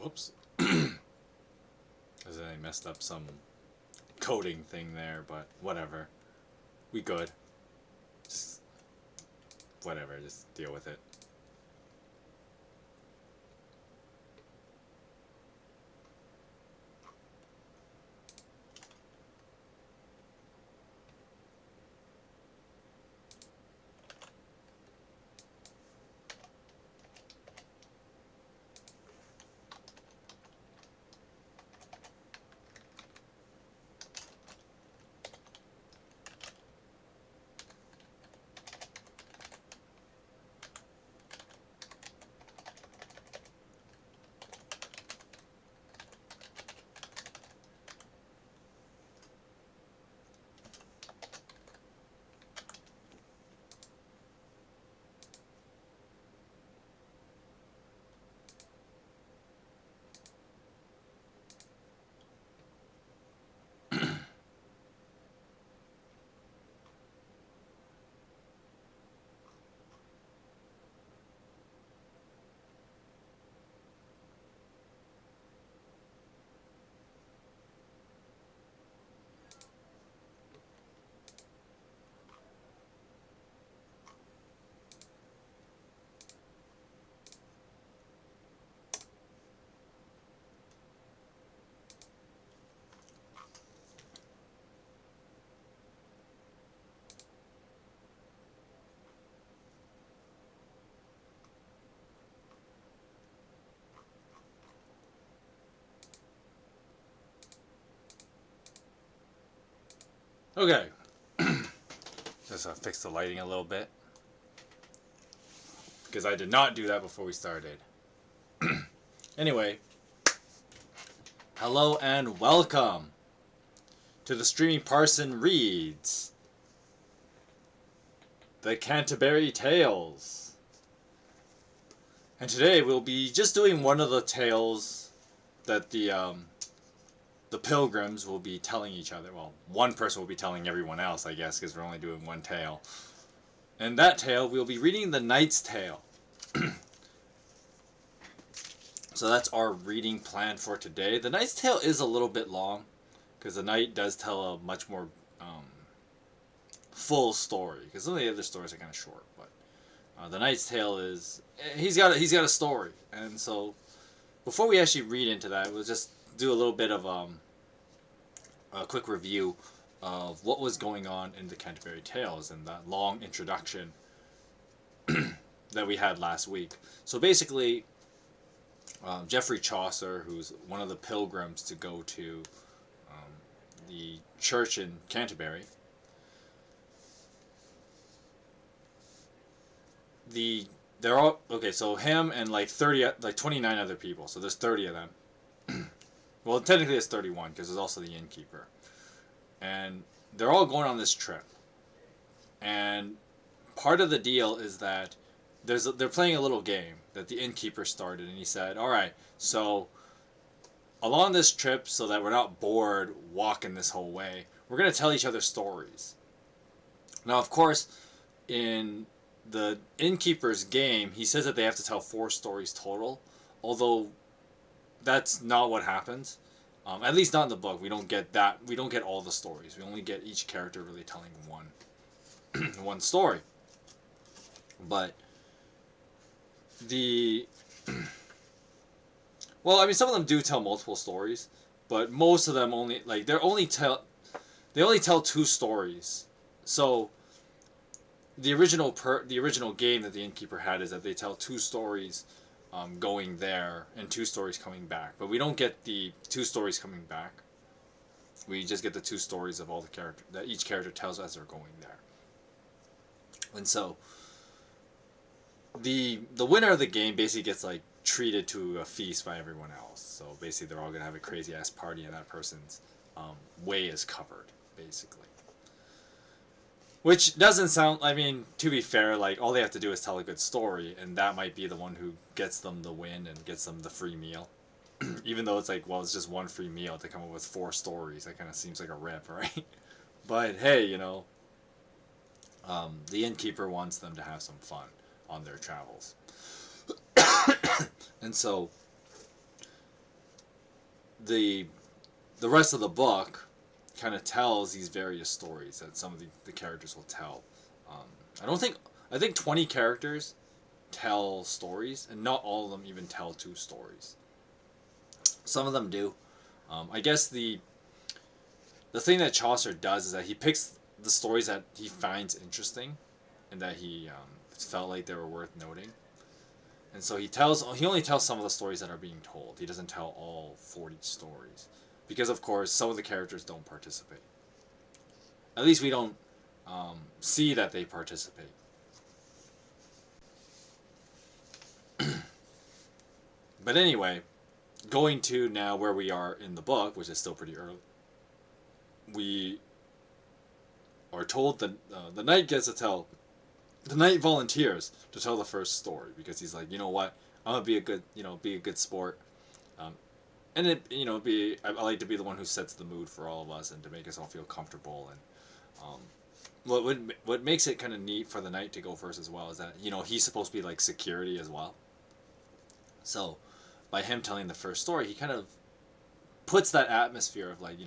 Whoops. Because I messed up some coding thing there, but whatever. We good. Just whatever, just deal with it. Okay. Just fix the lighting a little bit. Because I did not do that before we started. Anyway. Hello and welcome to the Streaming Parson Reads the Canterbury Tales. And today we'll be just doing one of the tales that the pilgrims will be telling each other. Well, one person will be telling everyone else, I guess, because we're only doing one tale. And that tale, we'll be reading the Knight's Tale. So that's our reading plan for today. The Knight's Tale is a little bit long, because the Knight does tell a much more full story. Because some of the other stories are kind of short, but the Knight's Tale is he's got a story. And so before we actually read into that, we'll just do a little bit of a quick review of what was going on in the Canterbury Tales and that long introduction that we had last week. So basically, Geoffrey Chaucer, who's one of the pilgrims to go to the church in Canterbury, they're all okay. So him and like 29 other people. So there's 30 of them. Well, technically it's 31 because there's also the innkeeper. And they're all going on this trip. And part of the deal is that they're playing a little game that the innkeeper started. And he said, alright, so along this trip, so that we're not bored walking this whole way, we're going to tell each other stories. Now, of course, in the innkeeper's game, he says that they have to tell 4 stories total. Although that's not what happens. At least not in the book. We don't get that. We don't get all the stories. We only get each character really telling one story. But well, I mean, some of them do tell multiple stories, but most of them only they only tell 2 stories. So the original game that the innkeeper had is that they tell 2 stories going there and 2 stories coming back, but we don't get the 2 stories coming back. We just get the 2 stories of all the character that each character tells as they're going there. And so the winner of the game basically gets like treated to a feast by everyone else. So basically they're all gonna have a crazy ass party and that person's way is covered, basically. Which doesn't sound, I mean, to be fair, like, all they have to do is tell a good story, and that might be the one who gets them the win and gets them the free meal. Even though it's like, well, it's just 1 free meal to come up with 4 stories. That kind of seems like a rip, right? But, hey, you know, the innkeeper wants them to have some fun on their travels. And so, the rest of the book kind of tells these various stories that some of the characters will tell. I think 20 characters tell stories, and not all of them even tell two stories. Some of them do. I guess the thing that Chaucer does is that he picks the stories that he finds interesting, and that he felt like they were worth noting. And so he only tells some of the stories that are being told. He doesn't tell all 40 stories, because of course some of the characters don't participate. At least we don't see that they participate. But anyway, going to now where we are in the book, which is still pretty early, we are told that the knight gets to tell. The knight volunteers to tell the first story because he's like, you know what, I'm gonna be a good sport, and I like to be the one who sets the mood for all of us and to make us all feel comfortable. And what makes it kind of neat for the knight to go first as well is that he's supposed to be like security as well. So by him telling the first story, he kind of puts that atmosphere of like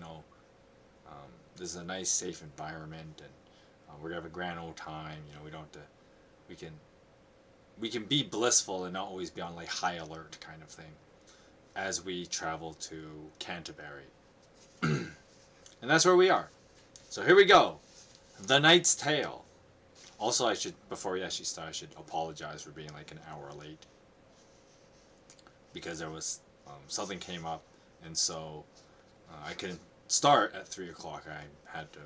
this is a nice safe environment, and we're gonna have a grand old time. We don't have to. We can be blissful and not always be on like high alert kind of thing, as we travel to Canterbury, and that's where we are. So here we go, The Knight's Tale. Also, before we actually start, I should apologize for being like an hour late because there was something came up, and so I couldn't start at 3 o'clock. I had to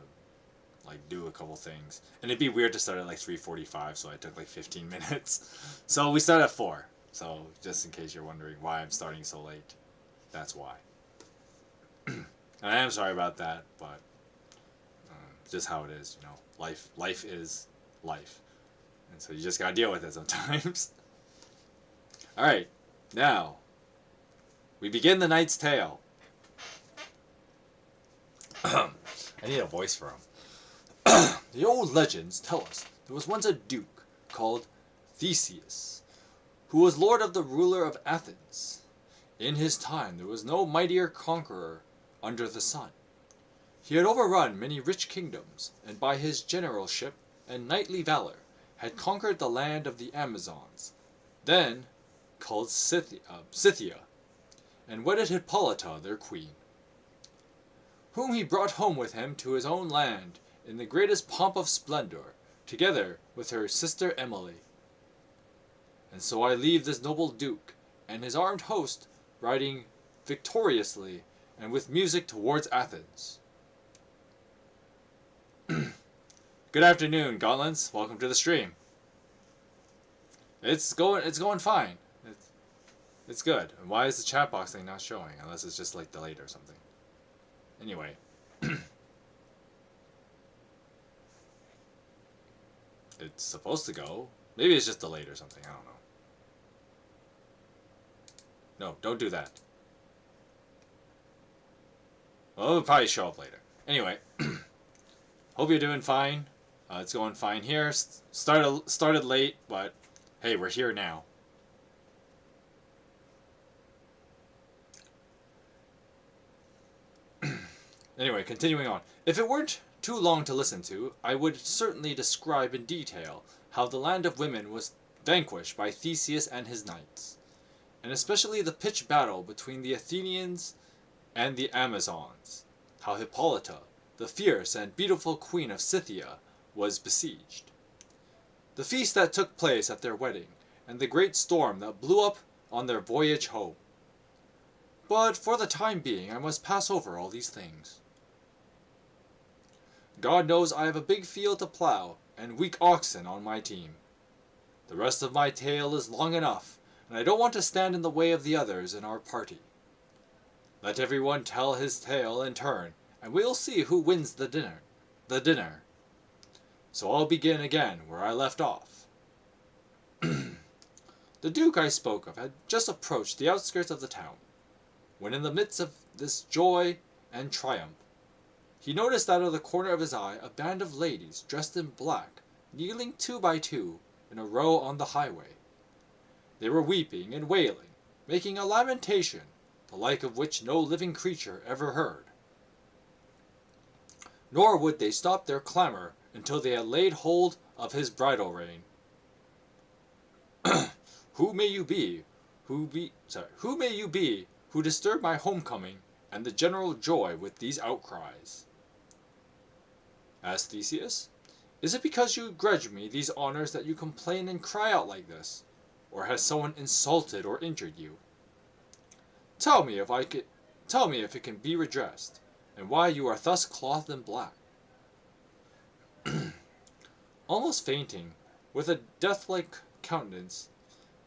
like do a couple things, and it'd be weird to start at like 3:45, so I took like 15 minutes. So we started at 4. So just in case you're wondering why I'm starting so late, that's why. And I am sorry about that, but just how it is, life is life, and so you just gotta deal with it sometimes. All right, now we begin The Knight's Tale. I need a voice for him. The old legends tell us there was once a duke called Theseus, who was lord of the ruler of Athens. In his time there was no mightier conqueror under the sun. He had overrun many rich kingdoms, and by his generalship and knightly valor had conquered the land of the Amazons, then called Scythia, and wedded Hippolyta, their queen, whom he brought home with him to his own land in the greatest pomp of splendor, together with her sister Emily. And so I leave this noble duke and his armed host riding victoriously and with music towards Athens. Good afternoon, Gauntlets. Welcome to the stream. It's going fine. It's good. And why is the chat box thing not showing? Unless it's just like delayed or something. Anyway. It's supposed to go. Maybe it's just delayed or something. I don't know. No, don't do that. Well, it'll probably show up later. Anyway. Hope you're doing fine. It's going fine here. Started late, but hey, we're here now. Anyway, continuing on. If it weren't too long to listen to, I would certainly describe in detail how the land of women was vanquished by Theseus and his knights, and especially the pitched battle between the Athenians and the Amazons, how Hippolyta, the fierce and beautiful queen of Scythia, was besieged, the feast that took place at their wedding, and the great storm that blew up on their voyage home. But for the time being I must pass over all these things. God knows I have a big field to plow, and weak oxen on my team. The rest of my tale is long enough, and I don't want to stand in the way of the others in our party. Let everyone tell his tale in turn, and we'll see who wins the dinner. So I'll begin again where I left off. The Duke I spoke of had just approached the outskirts of the town, when in the midst of this joy and triumph, he noticed out of the corner of his eye a band of ladies dressed in black, kneeling 2 by 2 in a row on the highway. They were weeping and wailing, making a lamentation, the like of which no living creature ever heard. Nor would they stop their clamour until they had laid hold of his bridle rein. Who may you be? Who may you be who disturb my homecoming and the general joy with these outcries? Asked Theseus. Is it because you grudge me these honors that you complain and cry out like this? Or has someone insulted or injured you? Tell me if it can be redressed, and why you are thus clothed in black. Almost fainting, with a death-like countenance,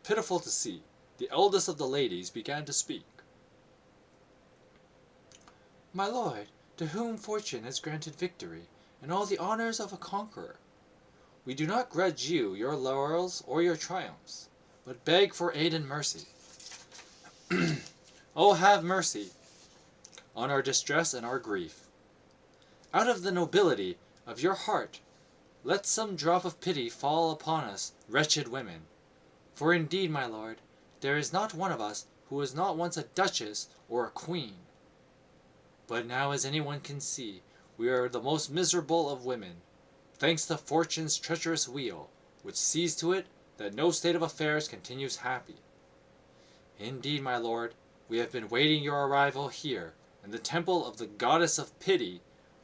pitiful to see, the eldest of the ladies began to speak. My lord, to whom fortune has granted victory, and all the honors of a conqueror, we do not grudge you your laurels or your triumphs, but beg for aid and mercy. Oh, have mercy on our distress and our grief. Out of the nobility of your heart, let some drop of pity fall upon us wretched women. For indeed, my lord, there is not one of us who was not once a duchess or a queen. But now, as anyone can see, we are the most miserable of women, thanks to fortune's treacherous wheel, which sees to it that no state of affairs continues happy. Indeed, my lord, we have been waiting your arrival here, in the temple of the goddess of pity,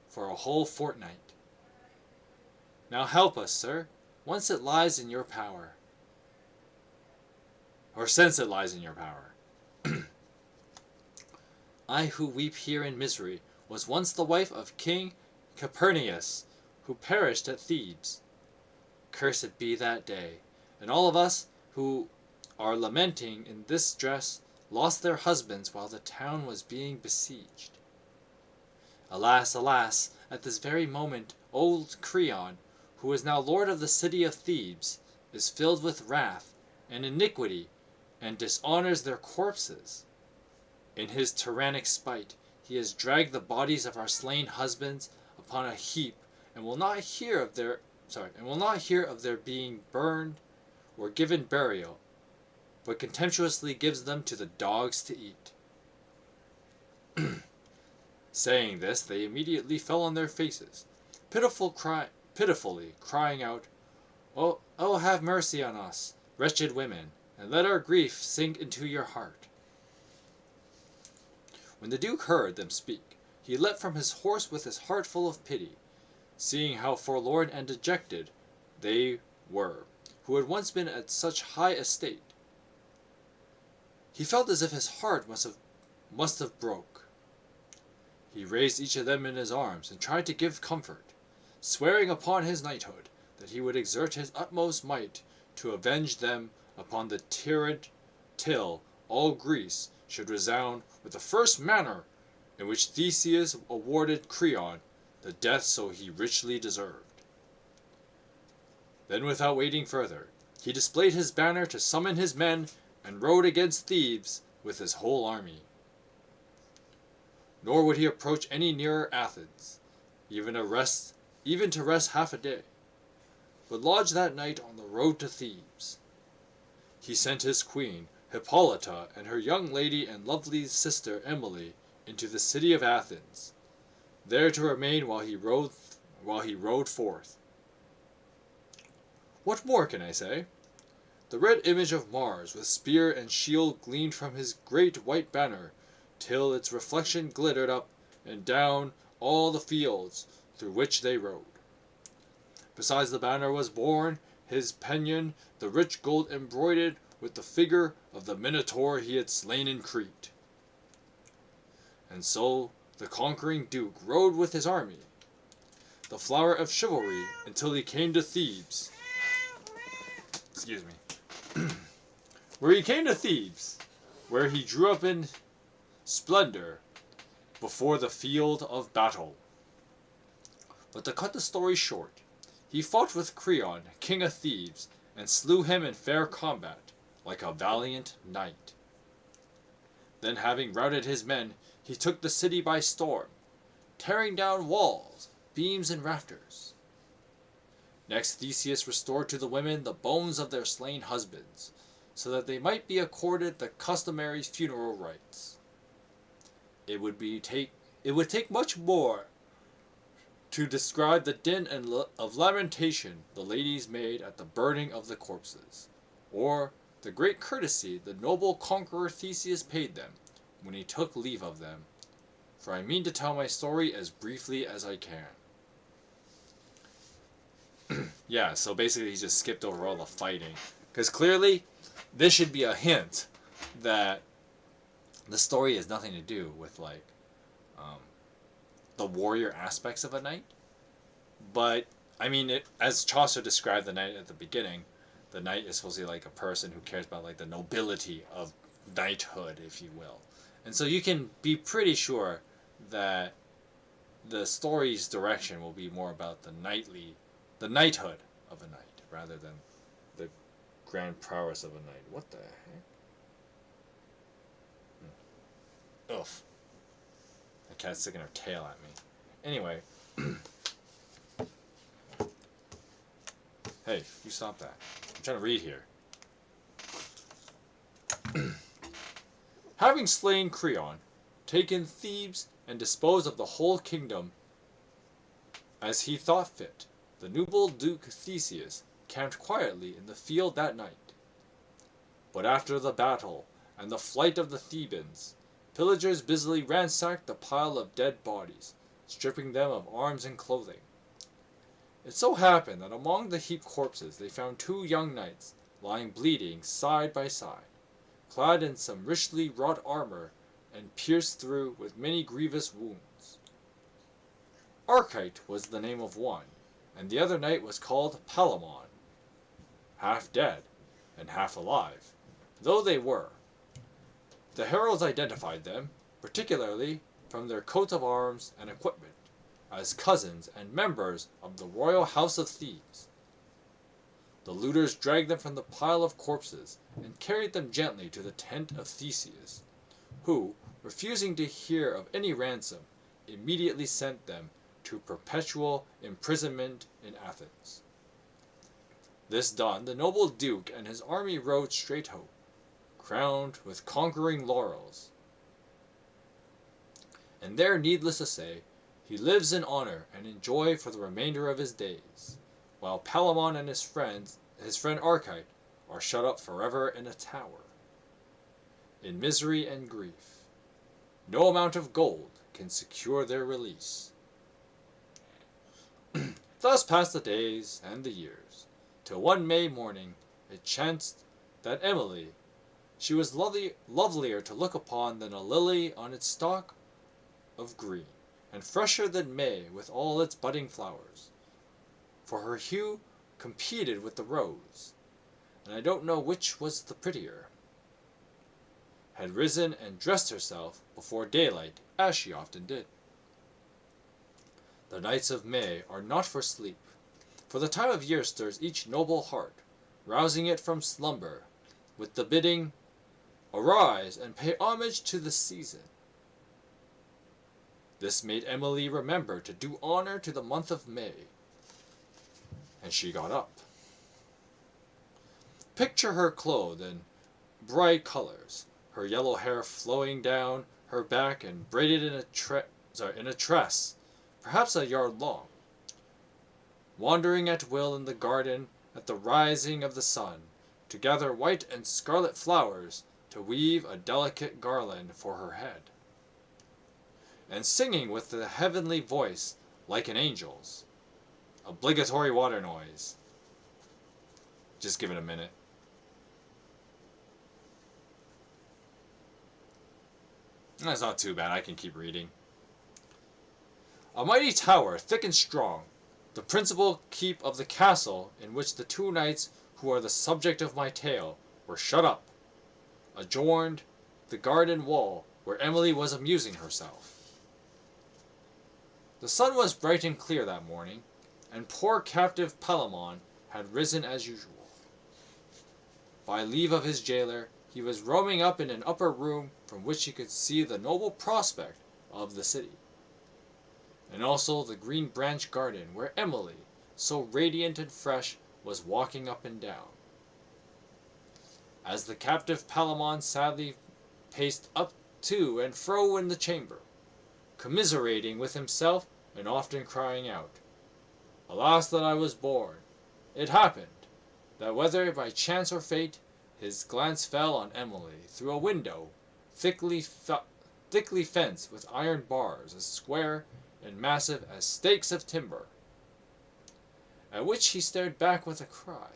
for a whole fortnight. Now help us, sir, once it lies in your power. Or since it lies in your power. I who weep here in misery was once the wife of King Calpurnius, who perished at Thebes. Cursed be that day, and all of us who are lamenting in this dress lost their husbands while the town was being besieged. Alas, alas, at this very moment old Creon, who is now lord of the city of Thebes, is filled with wrath and iniquity, and dishonors their corpses. In his tyrannic spite, he has dragged the bodies of our slain husbands upon a heap, and will not hear of their being burned or given burial, but contemptuously gives them to the dogs to eat. Saying this, they immediately fell on their faces, pitifully crying out, oh, have mercy on us, wretched women, and let our grief sink into your heart. When the Duke heard them speak, he leapt from his horse with his heart full of pity, seeing how forlorn and dejected they were, who had once been at such high estate. He felt as if his heart must have broke. He raised each of them in his arms and tried to give comfort, swearing upon his knighthood that he would exert his utmost might to avenge them upon the tyrant, till all Greece should resound with the first manner in which Theseus awarded Creon the death so he richly deserved. Then, without waiting further, he displayed his banner to summon his men and rode against Thebes with his whole army. Nor would he approach any nearer Athens, even to rest half a day, but lodged that night on the road to Thebes. He sent his queen, Hippolyta, and her young lady and lovely sister Emily into the city of Athens, there to remain while he rode forth. What more can I say? The red image of Mars with spear and shield gleamed from his great white banner, till its reflection glittered up and down all the fields through which they rode. Besides the banner was borne his pennon, the rich gold embroidered with the figure of the Minotaur he had slain in Crete. And so the conquering Duke rode with his army, the flower of chivalry, until he came to Thebes. Where he drew up in splendor before the field of battle. But to cut the story short, he fought with Creon, king of Thebes, and slew him in fair combat, like a valiant knight. Then, having routed his men, he took the city by storm, tearing down walls, beams, and rafters. Next, Theseus restored to the women the bones of their slain husbands, so that they might be accorded the customary funeral rites. it would take much more to describe the din of lamentation the ladies made at the burning of the corpses, or the great courtesy the noble conqueror Theseus paid them when he took leave of them, for I mean to tell my story as briefly as I can. Yeah, so basically he just skipped over all the fighting, because clearly this should be a hint that the story has nothing to do with like the warrior aspects of a knight. But I mean, as Chaucer described the knight at the beginning, the knight is supposed to be like a person who cares about like the nobility of knighthood, if you will. And so you can be pretty sure that the story's direction will be more about the knighthood of a knight, rather than the grand prowess of a knight. What the heck? Ugh. The cat's sticking her tail at me. Anyway. Hey, you stop that. I'm trying to read here. Having slain Creon, taken Thebes, and disposed of the whole kingdom as he thought fit, the noble Duke Theseus camped quietly in the field that night. But after the battle and the flight of the Thebans, pillagers busily ransacked the pile of dead bodies, stripping them of arms and clothing. It so happened that among the heaped corpses they found 2 young knights lying bleeding side by side, clad in some richly wrought armor and pierced through with many grievous wounds. Archite was the name of one, and the other knight was called Palamon, half dead and half alive, though they were. The heralds identified them, particularly from their coats of arms and equipment, as cousins and members of the royal house of Thebes. The looters dragged them from the pile of corpses and carried them gently to the tent of Theseus, who, refusing to hear of any ransom, immediately sent them to perpetual imprisonment in Athens. This done, the noble duke and his army rode straight home, crowned with conquering laurels. And there, needless to say, he lives in honor and in joy for the remainder of his days, while Palamon and his friend Archite, are shut up forever in a tower, in misery and grief. No amount of gold can secure their release. Thus passed the days and the years, till one May morning it chanced that Emily, she was lovelier to look upon than a lily on its stalk of green, and fresher than May with all its budding flowers, for her hue competed with the rose, and I don't know which was the prettier, had risen and dressed herself before daylight, as she often did. The nights of May are not for sleep, for the time of year stirs each noble heart, rousing it from slumber, with the bidding, "Arise and pay homage to the season." This made Emily remember to do honor to the month of May, and she got up. Picture her clothed in bright colors, her yellow hair flowing down her back and braided in a tress, perhaps a yard long, wandering at will in the garden at the rising of the sun, to gather white and scarlet flowers to weave a delicate garland for her head, and singing with the heavenly voice like an angel's. Obligatory water noise. Just give it a minute. That's not too bad, I can keep reading. A mighty tower, thick and strong, the principal keep of the castle in which the 2 knights who are the subject of my tale were shut up, adjoined the garden wall where Emily was amusing herself. The sun was bright and clear that morning, and poor captive Palamon had risen as usual. By leave of his jailer, he was roaming up in an upper room from which he could see the noble prospect of the city, and also the green branch garden where Emily, so radiant and fresh, was walking up and down. As the captive Palamon sadly paced up to and fro in the chamber, commiserating with himself and often crying out, "Alas that I was born!" It happened that whether by chance or fate, his glance fell on Emily through a window thickly fenced with iron bars as square and massive as stakes of timber, at which he started back with a cry.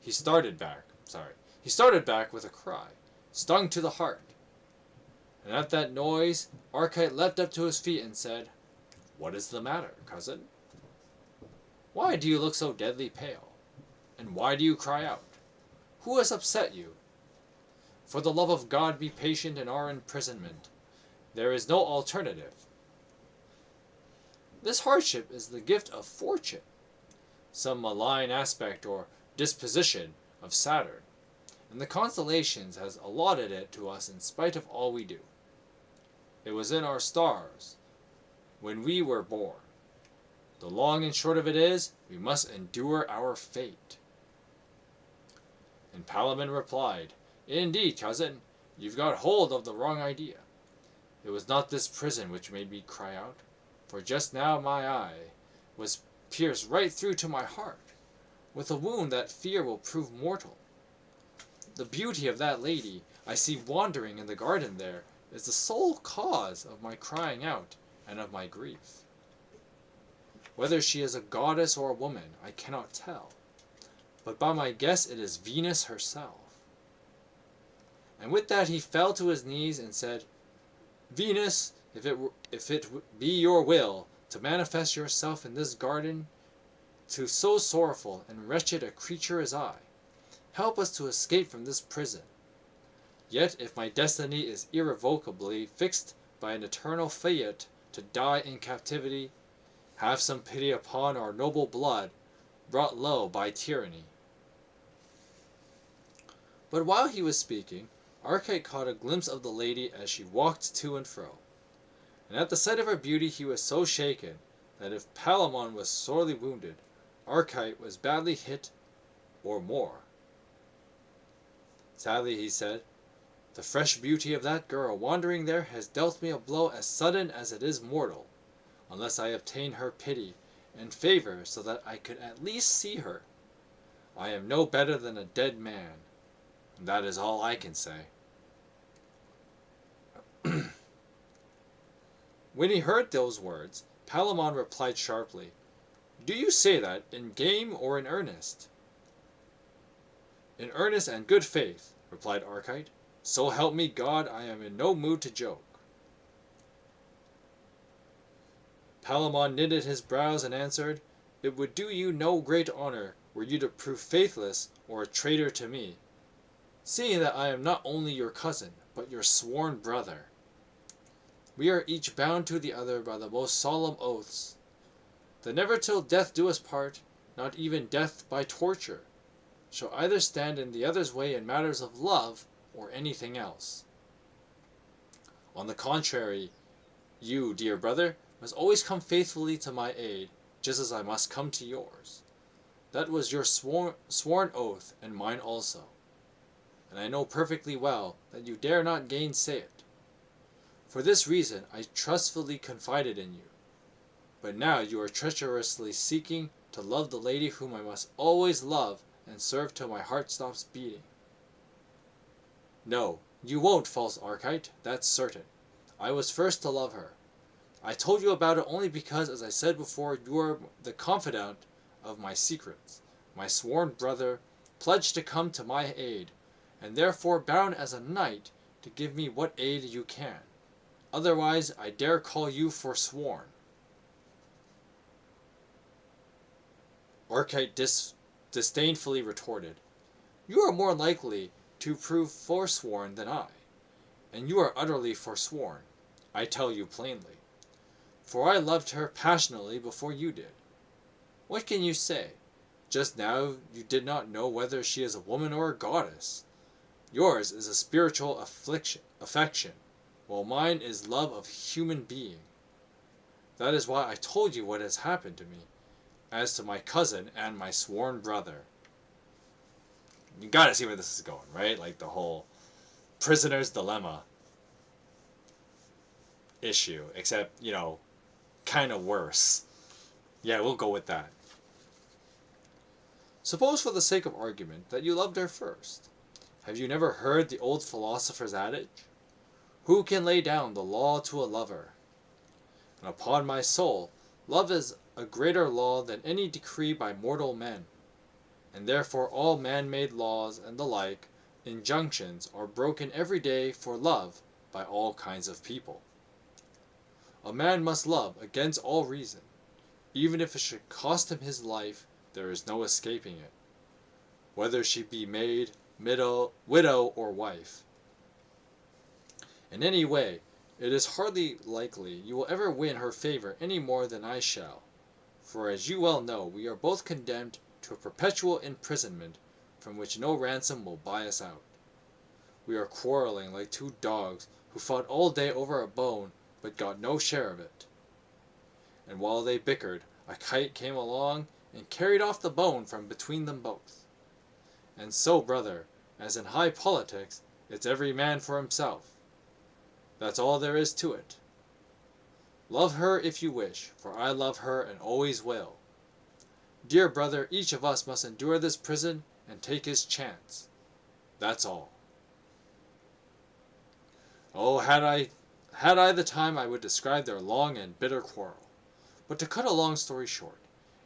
He started back with a cry, stung to the heart. And at that noise, Archite leapt up to his feet and said, "What is the matter, cousin? Why do you look so deadly pale? And why do you cry out? Who has upset you? For the love of God, be patient in our imprisonment. There is no alternative. This hardship is the gift of fortune, some malign aspect or disposition of Saturn, and the constellations has allotted it to us in spite of all we do. It was in our stars when we were born. The long and short of it is, we must endure our fate." And Palamon replied, "Indeed, cousin, you've got hold of the wrong idea. It was not this prison which made me cry out, for just now my eye was pierced right through to my heart, with a wound that fear will prove mortal. The beauty of that lady I see wandering in the garden there is the sole cause of my crying out and of my grief. Whether she is a goddess or a woman, I cannot tell, but by my guess it is Venus herself." And with that he fell to his knees and said, "Venus, if it be your will to manifest yourself in this garden to so sorrowful and wretched a creature as I, help us to escape from this prison. Yet if my destiny is irrevocably fixed by an eternal fate to die in captivity, have some pity upon our noble blood, brought low by tyranny." But while he was speaking, Archite caught a glimpse of the lady as she walked to and fro, and at the sight of her beauty he was so shaken that if Palamon was sorely wounded, Archite was badly hit or more. "Sadly," he said, "the fresh beauty of that girl wandering there has dealt me a blow as sudden as it is mortal, unless I obtain her pity and favor so that I could at least see her. I am no better than a dead man. That is all I can say." When he heard those words, Palamon replied sharply, "Do you say that in game or in earnest?" "In earnest and good faith," replied Archite. "So help me God, I am in no mood to joke." Palamon knitted his brows and answered, "It would do you no great honor were you to prove faithless or a traitor to me, seeing that I am not only your cousin, but your sworn brother. We are each bound to the other by the most solemn oaths, that never till death do us part, not even death by torture, shall either stand in the other's way in matters of love or anything else. On the contrary, you, dear brother, must always come faithfully to my aid, just as I must come to yours. That was your sworn oath, and mine also, and I know perfectly well that you dare not gainsay it. For this reason I trustfully confided in you. But now you are treacherously seeking to love the lady whom I must always love and serve till my heart stops beating. No, you won't, false Archite, that's certain. I was first to love her. I told you about it only because, as I said before, you are the confidant of my secrets, my sworn brother, pledged to come to my aid, and therefore bound as a knight to give me what aid you can. Otherwise, I dare call you forsworn." Archite disdainfully retorted, "You are more likely to prove forsworn than I, and you are utterly forsworn, I tell you plainly. For I loved her passionately before you did. What can you say? Just now you did not know whether she is a woman or a goddess. Yours is a spiritual affection, while mine is love of human being. That is why I told you what has happened to me, as to my cousin and my sworn brother." You gotta see where this is going, right? Like the whole prisoner's dilemma issue, except, kind of worse. Yeah, we'll go with that. Suppose for the sake of argument that you loved her first. Have you never heard the old philosopher's adage? Who can lay down the law to a lover? And upon my soul, love is a greater law than any decree by mortal men, and therefore all man-made laws and the like injunctions are broken every day for love by all kinds of people. A man must love against all reason. Even if it should cost him his life, there is no escaping it, whether she be maid, widow, or wife. In any way, it is hardly likely you will ever win her favor any more than I shall, for as you well know, we are both condemned to a perpetual imprisonment from which no ransom will buy us out. We are quarreling like two dogs who fought all day over a bone but got no share of it. And while they bickered, a kite came along and carried off the bone from between them both. And so, brother, as in high politics, it's every man for himself. That's all there is to it. Love her if you wish, for I love her and always will. Dear brother, each of us must endure this prison and take his chance. That's all. Oh, had I the time, I would describe their long and bitter quarrel. But to cut a long story short,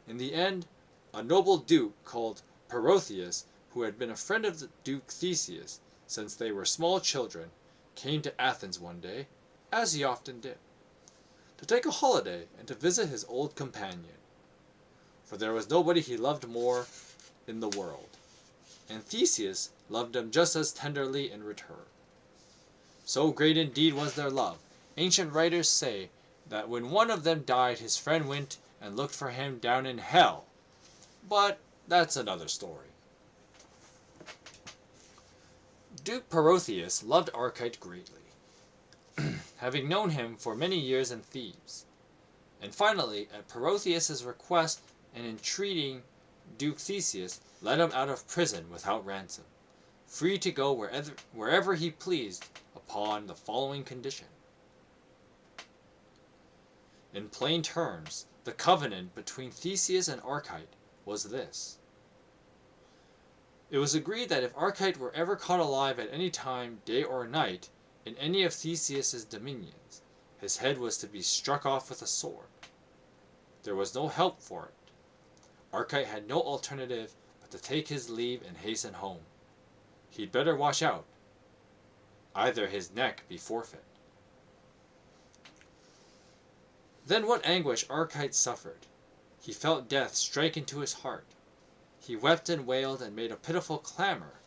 in the end, a noble duke called Perotheus, who had been a friend of the Duke Theseus since they were small children, came to Athens one day, as he often did, to take a holiday and to visit his old companion. For there was nobody he loved more in the world, and Theseus loved him just as tenderly in return. So great indeed was their love, ancient writers say that when one of them died, his friend went and looked for him down in hell. But that's another story. Duke Perotheus loved Archite greatly, having known him for many years in Thebes. And finally, at Perotheus's request and entreating, Duke Theseus let him out of prison without ransom, free to go wherever he pleased upon the following condition. In plain terms, the covenant between Theseus and Archite was this. It was agreed that if Archite were ever caught alive at any time, day or night, in any of Theseus's dominions, his head was to be struck off with a sword. There was no help for it. Archite had no alternative but to take his leave and hasten home. He'd better watch out. Either his neck be forfeit. Then what anguish Archite suffered! He felt death strike into his heart. He wept and wailed and made a pitiful clamor,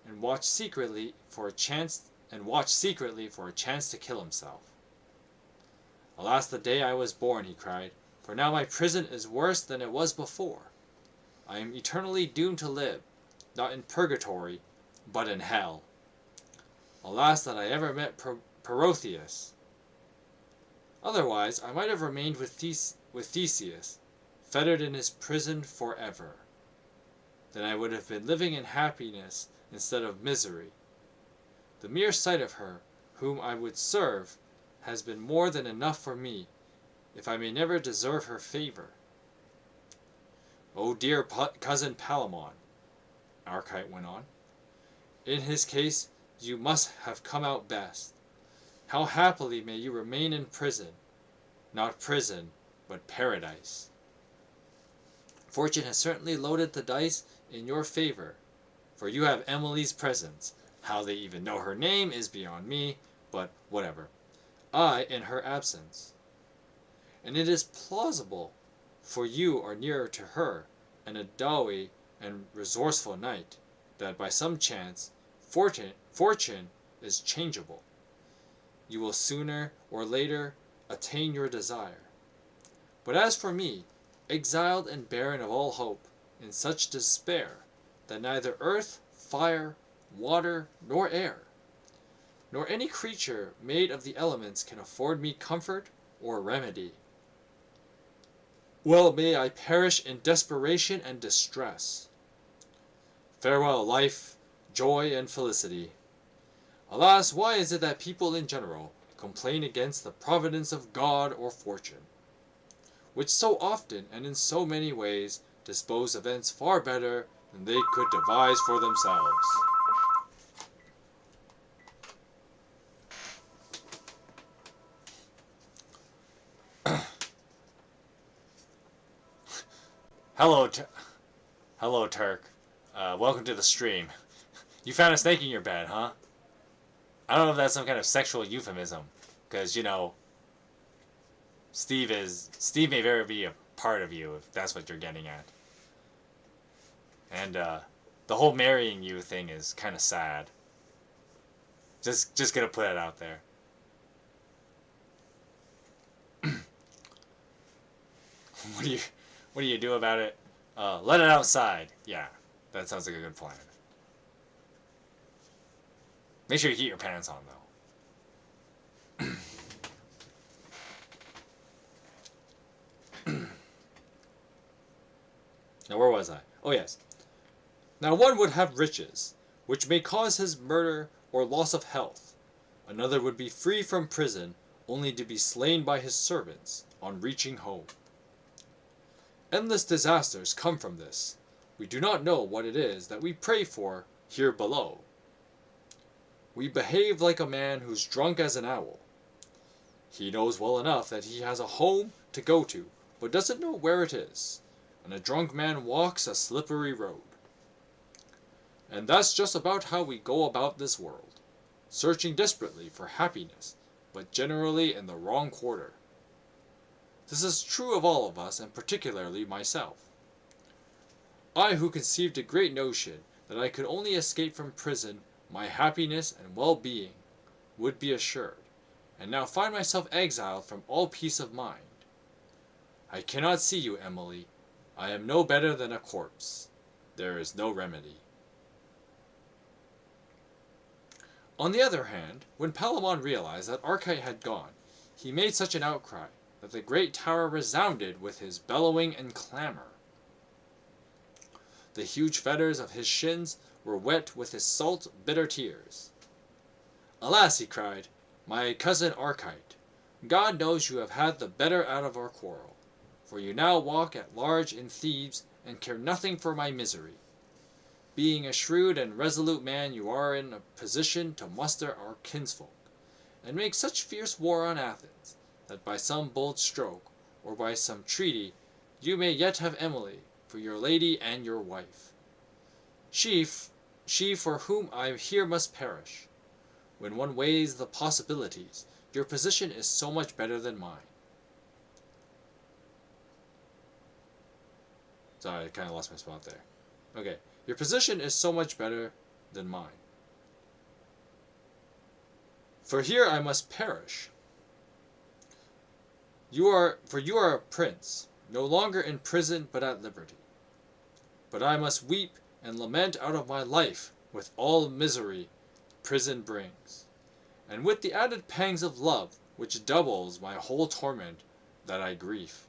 and watched secretly for a chance to kill himself. Alas, the day I was born, he cried, for now my prison is worse than it was before. I am eternally doomed to live, not in purgatory, but in hell. Alas, that I ever met Perotheus. Otherwise, I might have remained with Theseus, fettered in his prison forever. Then I would have been living in happiness instead of misery. The mere sight of her, whom I would serve, has been more than enough for me, if I may never deserve her favor. Oh, dear cousin Palamon, Archite went on, in his case you must have come out best. How happily may you remain in prison, not prison, but paradise. Fortune has certainly loaded the dice in your favor, for you have Emily's presence. How they even know her name is beyond me, but whatever. I in her absence. And it is plausible, for you are nearer to her, and a doughty and resourceful knight, that by some chance, fortune is changeable. You will sooner or later attain your desire. But as for me, exiled and barren of all hope, in such despair, that neither earth, fire, water, nor air, nor any creature made of the elements can afford me comfort or remedy. Well may I perish in desperation and distress. Farewell, life, joy, and felicity. Alas, why is it that people in general complain against the providence of God or fortune, which so often and in so many ways dispose events far better than they could devise for themselves? Hello, hello, Turk. Welcome to the stream. You found a snake in your bed, huh? I don't know if that's some kind of sexual euphemism, because, you know, Steve may very be a part of you, if that's what you're getting at. And, the whole marrying you thing is kind of sad. Just gonna put it out there. What do you do about it? Let it outside. Yeah, that sounds like a good plan. Make sure you keep your pants on, though. Now, where was I? Oh, yes. Now, one would have riches, which may cause his murder or loss of health. Another would be free from prison, only to be slain by his servants on reaching home. Endless disasters come from this. We do not know what it is that we pray for here below. We behave like a man who's drunk as an owl. He knows well enough that he has a home to go to, but doesn't know where it is. And a drunk man walks a slippery road. And that's just about how we go about this world, searching desperately for happiness, but generally in the wrong quarter. This is true of all of us, and particularly myself. I, who conceived a great notion that I could only escape from prison, my happiness and well-being would be assured, and now find myself exiled from all peace of mind. I cannot see you, Emily. I am no better than a corpse. There is no remedy. On the other hand, when Palamon realized that Arcite had gone, he made such an outcry that the great tower resounded with his bellowing and clamor. The huge fetters of his shins were wet with his salt, bitter tears. Alas, he cried, my cousin Arcite, God knows you have had the better out of our quarrel, for you now walk at large in Thebes and care nothing for my misery. Being a shrewd and resolute man, you are in a position to muster our kinsfolk, and make such fierce war on Athens, that by some bold stroke, or by some treaty, you may yet have Emily for your lady and your wife. She for whom I here must perish. When one weighs the possibilities, your position is so much better than mine. Sorry, I kind of lost my spot there. Okay, your position is so much better than mine. For here I must perish. You are a prince, no longer in prison but at liberty. But I must weep and lament out of my life with all misery prison brings, and with the added pangs of love, which doubles my whole torment, that I grieve.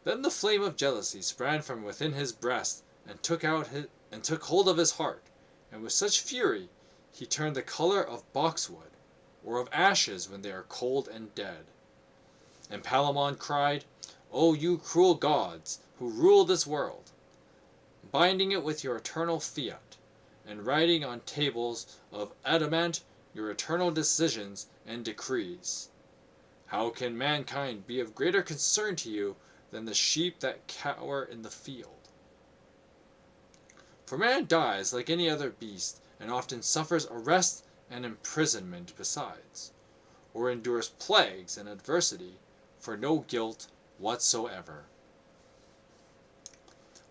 Then the flame of jealousy sprang from within his breast, and took hold of his heart, and with such fury he turned the color of boxwood, or of ashes when they are cold and dead. And Palamon cried, O you cruel gods, who rule this world, binding it with your eternal fiat, and writing on tables of adamant your eternal decisions and decrees, how can mankind be of greater concern to you than the sheep that cower in the field? For man dies like any other beast, and often suffers arrest and imprisonment besides, or endures plagues and adversity for no guilt whatsoever.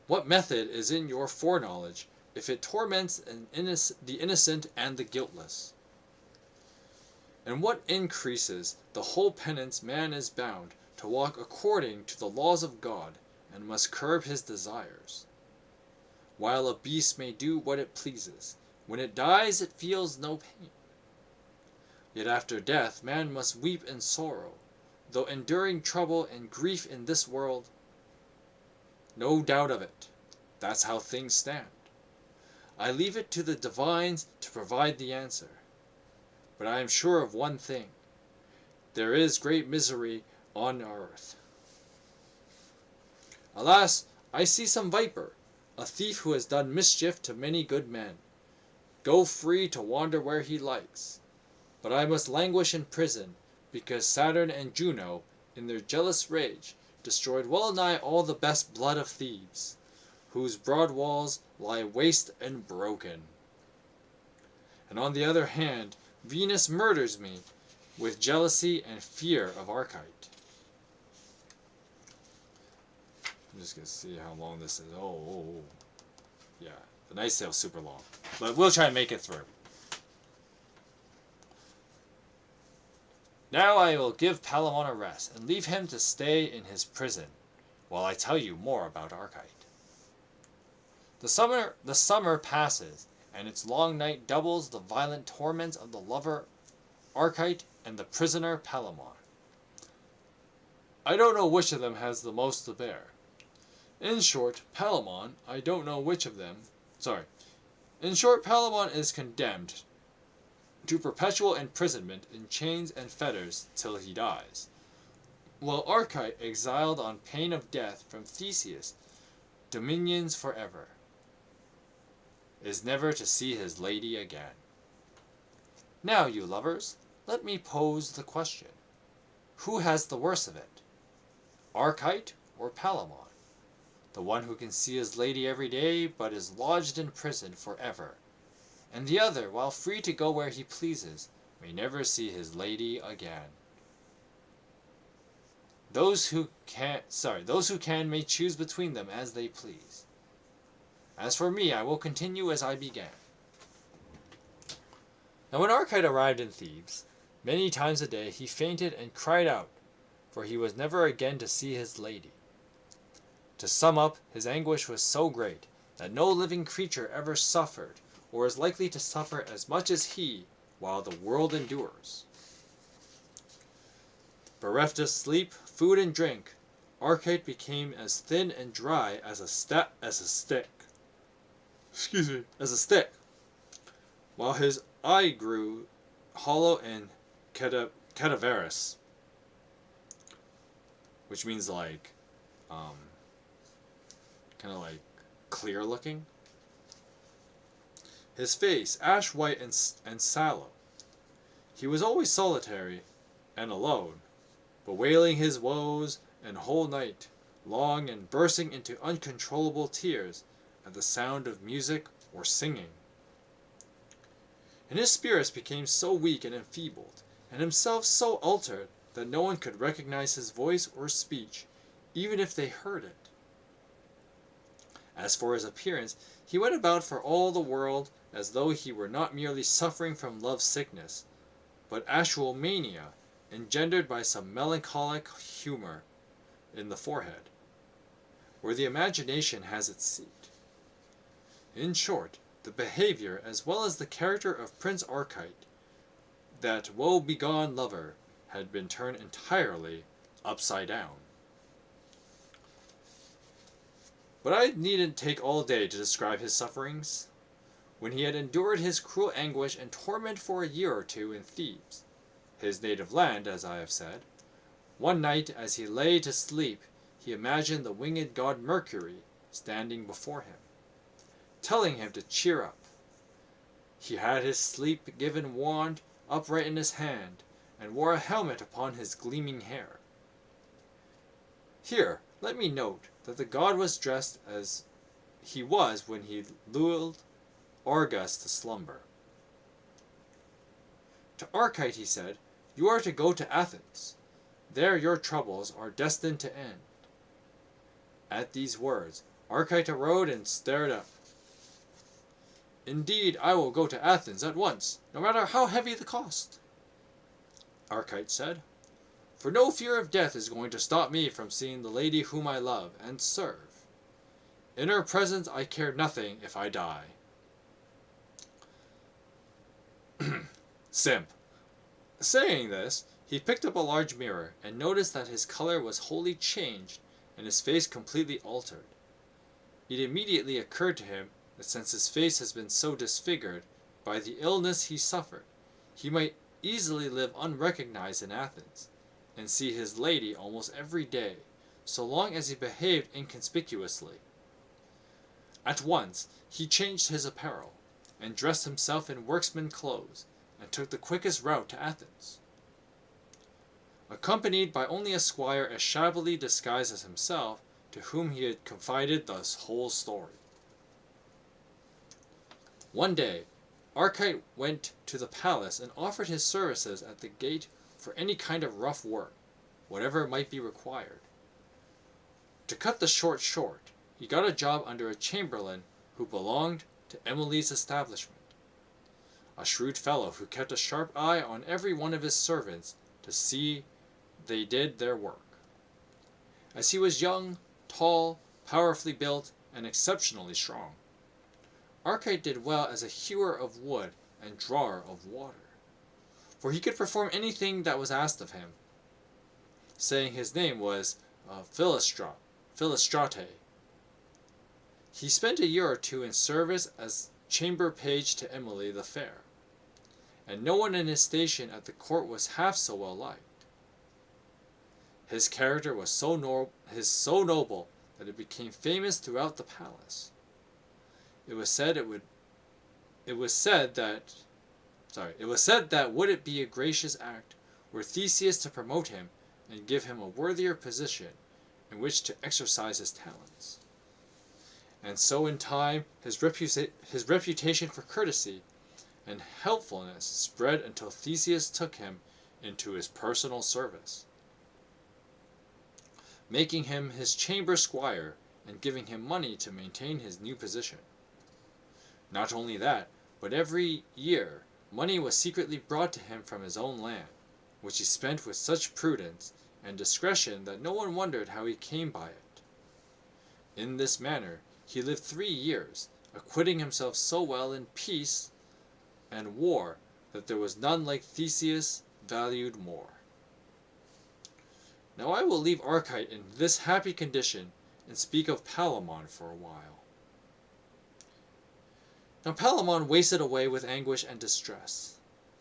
What method is in your foreknowledge if it torments the innocent and the guiltless? And what increases the whole penance man is bound to walk according to the laws of God, and must curb his desires? While a beast may do what it pleases, when it dies it feels no pain. Yet after death man must weep in sorrow, though enduring trouble and grief in this world. No doubt of it. That's how things stand. I leave it to the divines to provide the answer. But I am sure of one thing. There is great misery on earth. Alas, I see some viper, a thief who has done mischief to many good men, go free to wander where he likes. But I must languish in prison, because Saturn and Juno, in their jealous rage, destroyed well nigh all the best blood of Thebes, whose broad walls lie waste and broken. And on the other hand, Venus murders me with jealousy and fear of Archite. I'm just going to see how long this is. Oh. Yeah, the Night Sail's super long. But we'll try and make it through. Now I will give Palamon a rest, and leave him to stay in his prison, while I tell you more about Archite. The summer passes, and its long night doubles the violent torments of the lover Archite and the prisoner Palamon. I don't know which of them has the most to bear. In short, Palamon is condemned to perpetual imprisonment in chains and fetters till he dies, while Archite, exiled on pain of death from Theseus, dominions forever, is never to see his lady again. Now, you lovers, let me pose the question. Who has the worst of it? Archite or Palamon? The one who can see his lady every day, but is lodged in prison forever, and the other, while free to go where he pleases, may never see his lady again. Those who can may choose between them as they please. As for me, I will continue as I began. Now when Archite arrived in Thebes, many times a day he fainted and cried out, for he was never again to see his lady. To sum up, his anguish was so great that no living creature ever suffered, or is likely to suffer as much as he, while the world endures. Bereft of sleep, food, and drink, Archite became as thin and dry as a stick. While his eye grew hollow and cadaverous, which means like, kind of like clear looking. His face ash white and sallow. He was always solitary and alone, bewailing his woes and whole night long and bursting into uncontrollable tears at the sound of music or singing. And his spirits became so weak and enfeebled, and himself so altered, that no one could recognize his voice or speech, even if they heard it. As for his appearance, he went about for all the world as though he were not merely suffering from love sickness, but actual mania, engendered by some melancholic humor in the forehead, where the imagination has its seat. In short, the behavior as well as the character of Prince Archite, that woe-begone lover, had been turned entirely upside down. But I needn't take all day to describe his sufferings. When he had endured his cruel anguish and torment for a year or two in Thebes, his native land, as I have said, one night as he lay to sleep, he imagined the winged god Mercury standing before him, telling him to cheer up. He had his sleep-given wand upright in his hand, and wore a helmet upon his gleaming hair. Here, let me note that the god was dressed as he was when he lulled Argus to slumber. To Archite he said, "You are to go to Athens. There your troubles are destined to end." At these words, Archite arose and stared up. "Indeed, I will go to Athens at once, no matter how heavy the cost," Archite said, "for no fear of death is going to stop me from seeing the lady whom I love and serve. In her presence I care nothing if I die." Simp. Saying this, he picked up a large mirror and noticed that his color was wholly changed and his face completely altered. It immediately occurred to him that since his face has been so disfigured by the illness he suffered, he might easily live unrecognized in Athens, and see his lady almost every day, so long as he behaved inconspicuously. At once he changed his apparel, and dressed himself in workman's clothes, and took the quickest route to Athens, accompanied by only a squire as shabbily disguised as himself, to whom he had confided the whole story. One day, Archite went to the palace and offered his services at the gate for any kind of rough work, whatever might be required. To cut the short, he got a job under a chamberlain who belonged to Emily's establishment, a shrewd fellow who kept a sharp eye on every one of his servants to see they did their work. As he was young, tall, powerfully built, and exceptionally strong, Archite did well as a hewer of wood and drawer of water, for he could perform anything that was asked of him, saying his name was Philostrate. He spent a year or two in service as chamber page to Emily the Fair, and no one in his station at the court was half so well liked. His character was so noble that it became famous throughout the palace. It was said that would it be a gracious act were Theseus to promote him and give him a worthier position in which to exercise his talents. And so in time his reputation for courtesy and helpfulness spread until Theseus took him into his personal service, making him his chamber squire and giving him money to maintain his new position. Not only that, but every year money was secretly brought to him from his own land, which he spent with such prudence and discretion that no one wondered how he came by it. In this manner he lived 3 years, acquitting himself so well in peace and war that there was none like Theseus valued more. Now I will leave Archite in this happy condition and speak of Palamon for a while. Now Palamon wasted away with anguish and distress.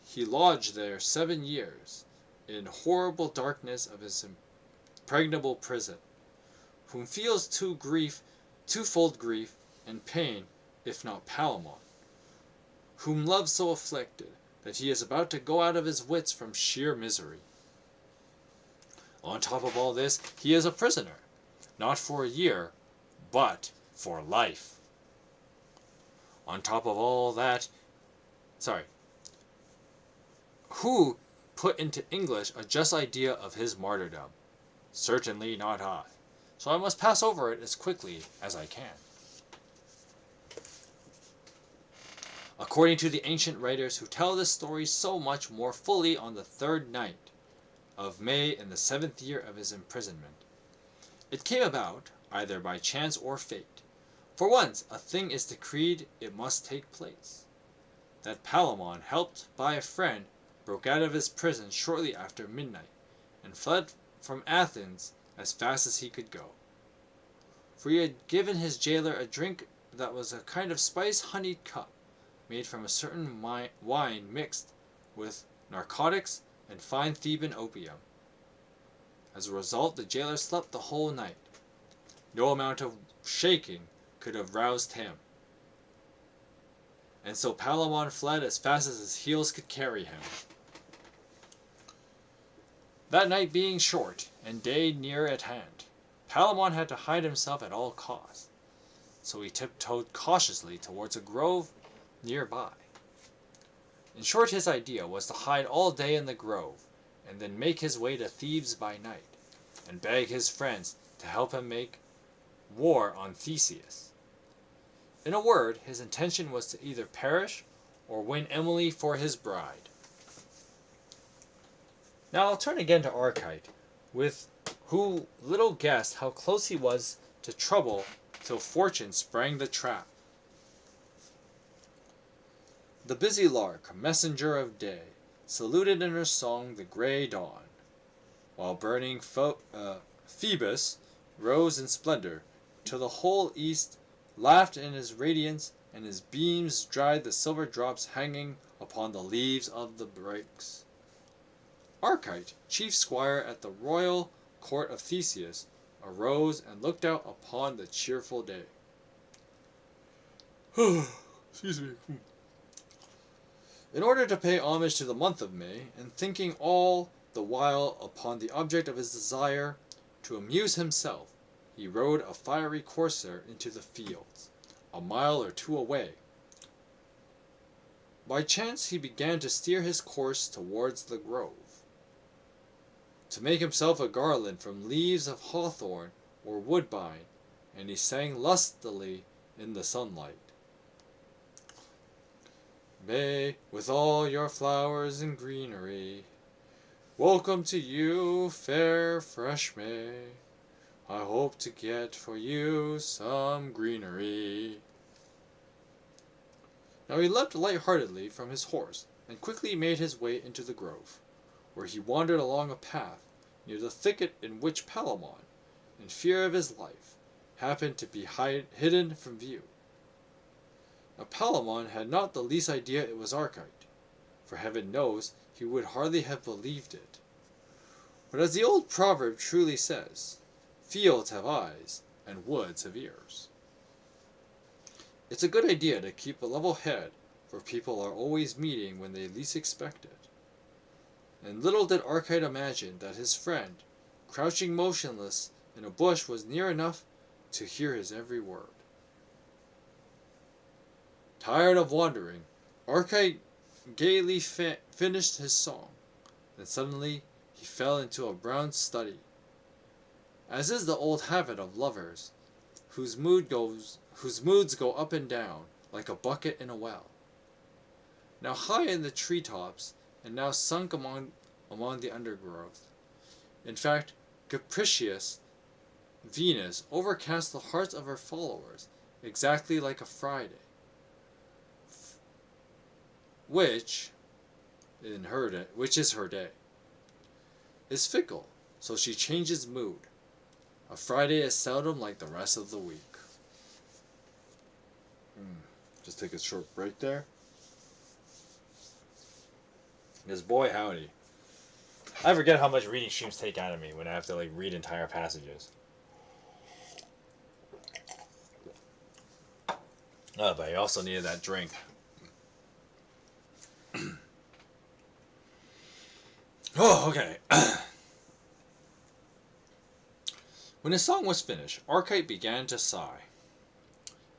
He lodged there 7 years, in horrible darkness of his impregnable prison, whom feels twofold grief and pain, if not Palamon, whom love so afflicted that he is about to go out of his wits from sheer misery. On top of all this, he is a prisoner, not for a year, but for life. On top of all that, who put into English a just idea of his martyrdom? Certainly not I. So I must pass over it as quickly as I can. According to the ancient writers who tell this story so much more fully on the 3rd night of May in the 7th year of his imprisonment, it came about, either by chance or fate, for once a thing is decreed it must take place, that Palamon, helped by a friend, broke out of his prison shortly after midnight, and fled from Athens as fast as he could go. For he had given his jailer a drink that was a kind of spice-honeyed cup, made from a certain wine mixed with narcotics and fine Theban opium. As a result, the jailer slept the whole night. No amount of shaking could have roused him. And so Palamon fled as fast as his heels could carry him. That night being short, and day near at hand, Palamon had to hide himself at all costs. So he tiptoed cautiously towards a grove nearby. In short, his idea was to hide all day in the grove, and then make his way to Thebes by night, and beg his friends to help him make war on Theseus. In a word, his intention was to either perish or win Emily for his bride. Now I'll turn again to Archite, who little guessed how close he was to trouble till fortune sprang the trap. The busy lark, messenger of day, saluted in her song the grey dawn, while burning Phoebus rose in splendor till the whole east laughed in his radiance and his beams dried the silver drops hanging upon the leaves of the brakes. Archite, chief squire at the royal court of Theseus, arose and looked out upon the cheerful day. Excuse me. In order to pay homage to the month of May, and thinking all the while upon the object of his desire, to amuse himself, he rode a fiery courser into the fields, a mile or two away. By chance he began to steer his course towards the grove, to make himself a garland from leaves of hawthorn or woodbine, and he sang lustily in the sunlight. May, with all your flowers and greenery, welcome to you, fair fresh May. I hope to get for you some greenery. Now he leapt light-heartedly from his horse, and quickly made his way into the grove, where he wandered along a path near the thicket in which Palamon, in fear of his life, happened to be hidden from view. Now Palamon had not the least idea it was Archite, for heaven knows he would hardly have believed it. But as the old proverb truly says, fields have eyes, and woods have ears. It's a good idea to keep a level head, for people are always meeting when they least expect it. And little did Archite imagine that his friend, crouching motionless in a bush, was near enough to hear his every word. Tired of wandering, Archite gaily finished his song. Then suddenly he fell into a brown study, as is the old habit of lovers, whose moods go up and down like a bucket in a well. Now high in the treetops, and now sunk among the undergrowth. In fact, capricious Venus overcast the hearts of her followers exactly like a Friday, which is her day, is fickle, so she changes mood. A Friday is seldom like the rest of the week. Just take a short break there. Because boy howdy, I forget how much reading streams take out of me when I have to read entire passages. Oh, but I also needed that drink. Oh, okay. When his song was finished, Archite began to sigh,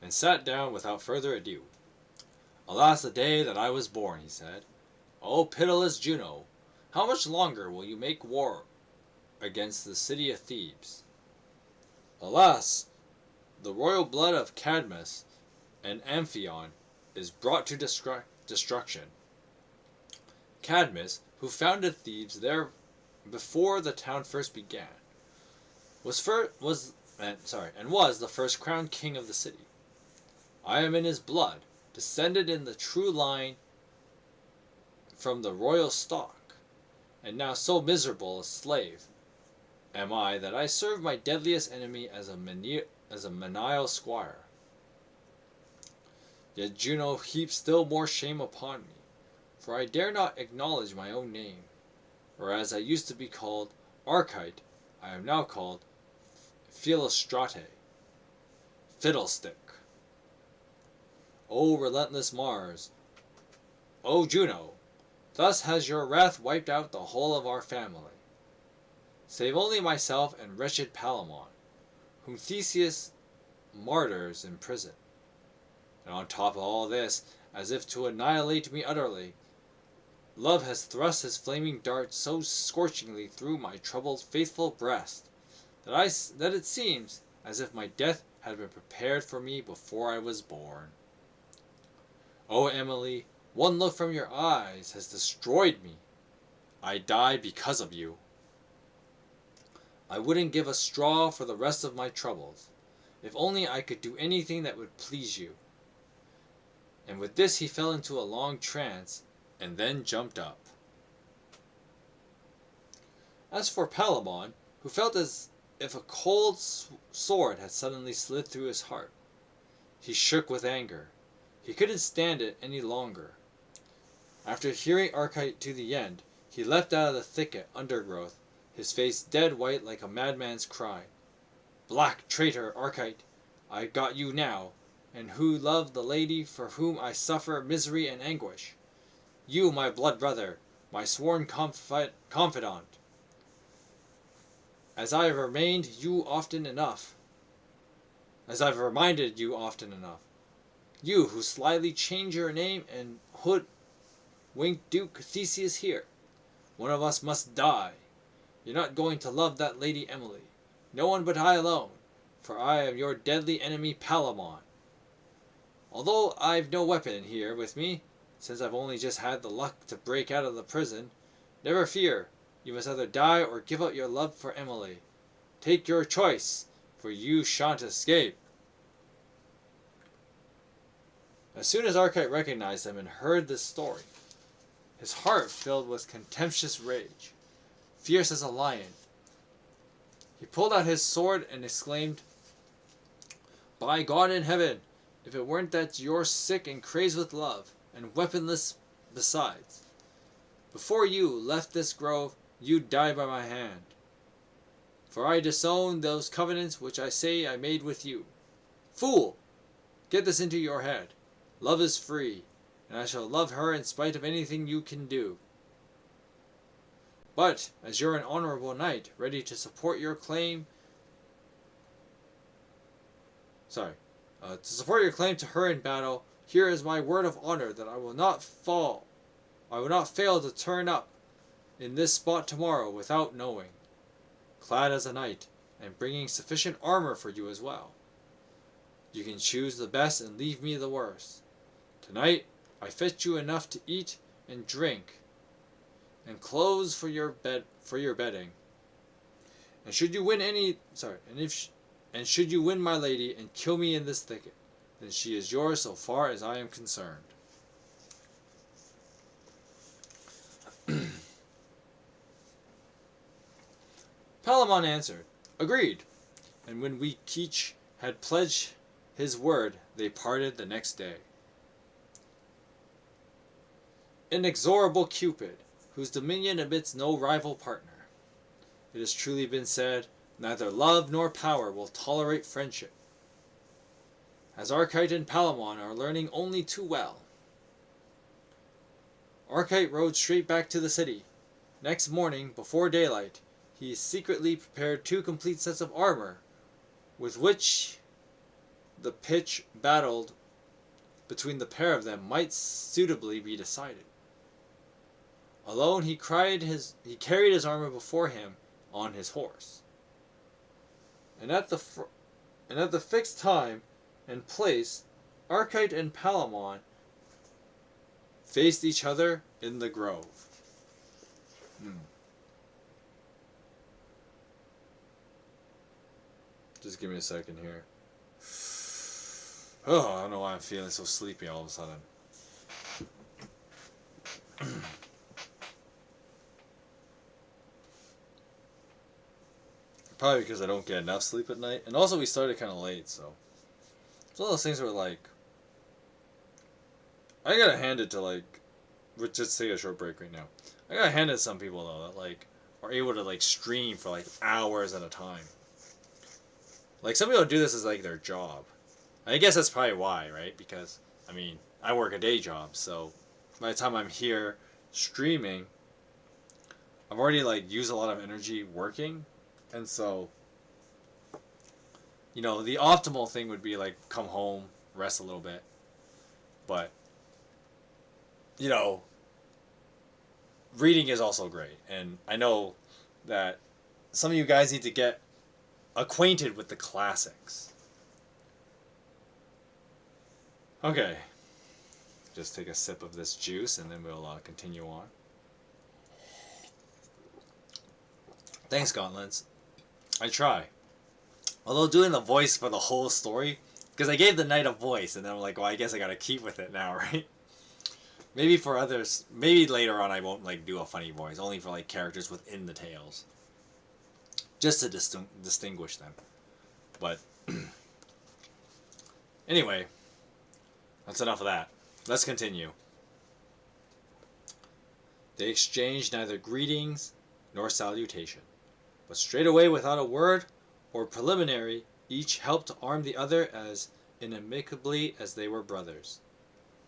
and sat down without further ado. Alas, the day that I was born, he said. O pitiless Juno, how much longer will you make war against the city of Thebes? Alas, the royal blood of Cadmus and Amphion is brought to destruction. Cadmus, who founded Thebes there before the town first began, was the first crowned king of the city. I am in his blood, descended in the true line from the royal stock, and now so miserable a slave am I that I serve my deadliest enemy as a menial squire. Yet Juno heaps still more shame upon me, for I dare not acknowledge my own name, whereas I used to be called Archite, I am now called Philostrate, fiddlestick. O relentless Mars, O Juno, thus has your wrath wiped out the whole of our family, save only myself and wretched Palamon, whom Theseus martyrs in prison. And on top of all this, as if to annihilate me utterly, Love has thrust his flaming dart so scorchingly through my troubled, faithful breast, that it seems as if my death had been prepared for me before I was born. O Emily, one look from your eyes has destroyed me. I die because of you. I wouldn't give a straw for the rest of my troubles, if only I could do anything that would please you. And with this he fell into a long trance, and then jumped up. As for Palamon, who felt as if a cold sword had suddenly slid through his heart, he shook with anger, He couldn't stand it any longer. After hearing Archite to the end, he leapt out of the thicket undergrowth, his face dead white like a madman's cry. Black traitor, Archite, I got you now, and who love the lady for whom I suffer misery and anguish. You, my blood brother, my sworn confidant. As I have reminded you often enough. You who slyly change your name and hoodwink Duke Theseus here. One of us must die. You're not going to love that Lady Emily. No one but I alone, for I am your deadly enemy Palamon. Although I've no weapon here with me, since I've only just had the luck to break out of the prison, never fear, you must either die or give up your love for Emily. Take your choice, for you shan't escape. As soon as Archite recognized him and heard this story, his heart filled with contemptuous rage. Fierce as a lion, he pulled out his sword and exclaimed, By God in heaven, if it weren't that you're sick and crazed with love, and weaponless besides, before you left this grove, you'd die by my hand. For I disown those covenants which I say I made with you. Fool! Get this into your head. Love is free, and I shall love her in spite of anything you can do. But, as you're an honorable knight, ready to support your claim... to support your claim to her in battle, here is my word of honor that I will not fail to turn up in this spot tomorrow without knowing, clad as a knight, and bringing sufficient armor for you as well. You can choose the best and leave me the worst. Tonight, I fetch you enough to eat and drink, and clothes for your bedding. And should you win should you win my lady and kill me in this thicket, then she is yours so far as I am concerned. Palamon answered, Agreed. And when each had pledged his word, they parted the next day. Inexorable Cupid, whose dominion admits no rival partner. It has truly been said, neither love nor power will tolerate friendship. As Archite and Palamon are learning only too well. Archite rode straight back to the city. Next morning, before daylight, he secretly prepared 2 complete sets of armor, with which the pitch battled between the pair of them might suitably be decided. Alone he carried his armor before him on his horse. And at the fixed time and place, Archite and Palamon faced each other in the grove. Just give me a second here. Oh, I don't know why I'm feeling so sleepy all of a sudden. Probably because I don't get enough sleep at night. And also we started kind of late, so... It's one of those things where, like... I gotta hand it to, like... We'll just take a short break right now. I gotta hand it to some people, though, that, like, are able to, like, stream for, like, hours at a time. Like, some people do this as, like, their job. I guess that's probably why, right? Because, I mean, I work a day job, so... By the time I'm here streaming... I've already, like, used a lot of energy working... And so, you know, the optimal thing would be, like, come home, rest a little bit. But, you know, reading is also great. And I know that some of you guys need to get acquainted with the classics. Okay. Just take a sip of this juice and then we'll continue on. Thanks, Gauntlets. I try. Although doing the voice for the whole story, because I gave the knight a voice, and then I'm like, well, I guess I gotta keep with it now, right? Maybe for others, maybe later on I won't, like, do a funny voice, only for, like, characters within the tales. Just to distinguish them. But, anyway, That's enough of that. Let's continue. They exchanged neither greetings nor salutation, but straightway, without a word or preliminary, each helped to arm the other as inimicably as they were brothers.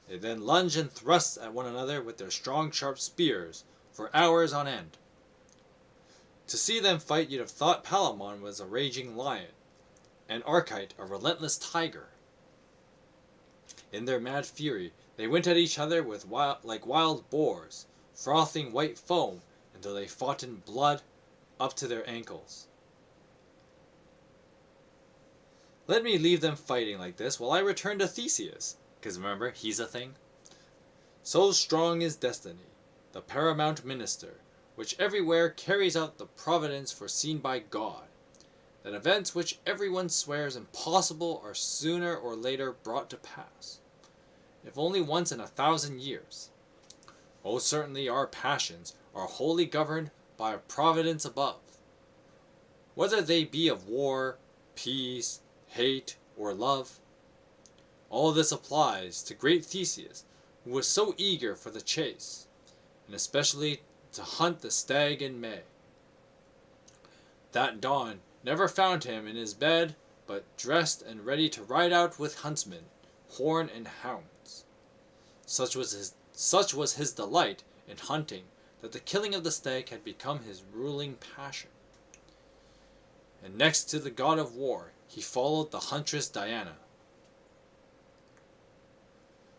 They then lunged and thrust at one another with their strong, sharp spears for hours on end. To see them fight, you'd have thought Palamon was a raging lion, and Archite a relentless tiger. In their mad fury, they went at each other like wild boars, frothing white foam until they fought in blood up to their ankles. Let me leave them fighting like this while I return to Theseus, because remember, he's a thing. So strong is destiny, the paramount minister, which everywhere carries out the providence foreseen by God, that events which everyone swears impossible are sooner or later brought to pass, if only once in 1,000 years. Oh, certainly our passions are wholly governed by a providence above, whether they be of war, peace, hate, or love. All this applies to great Theseus, who was so eager for the chase, and especially to hunt the stag in May. That dawn never found him in his bed, but dressed and ready to ride out with huntsmen, horn, and hounds. Such was his delight in hunting that the killing of the stag had become his ruling passion. And next to the god of war, he followed the huntress Diana.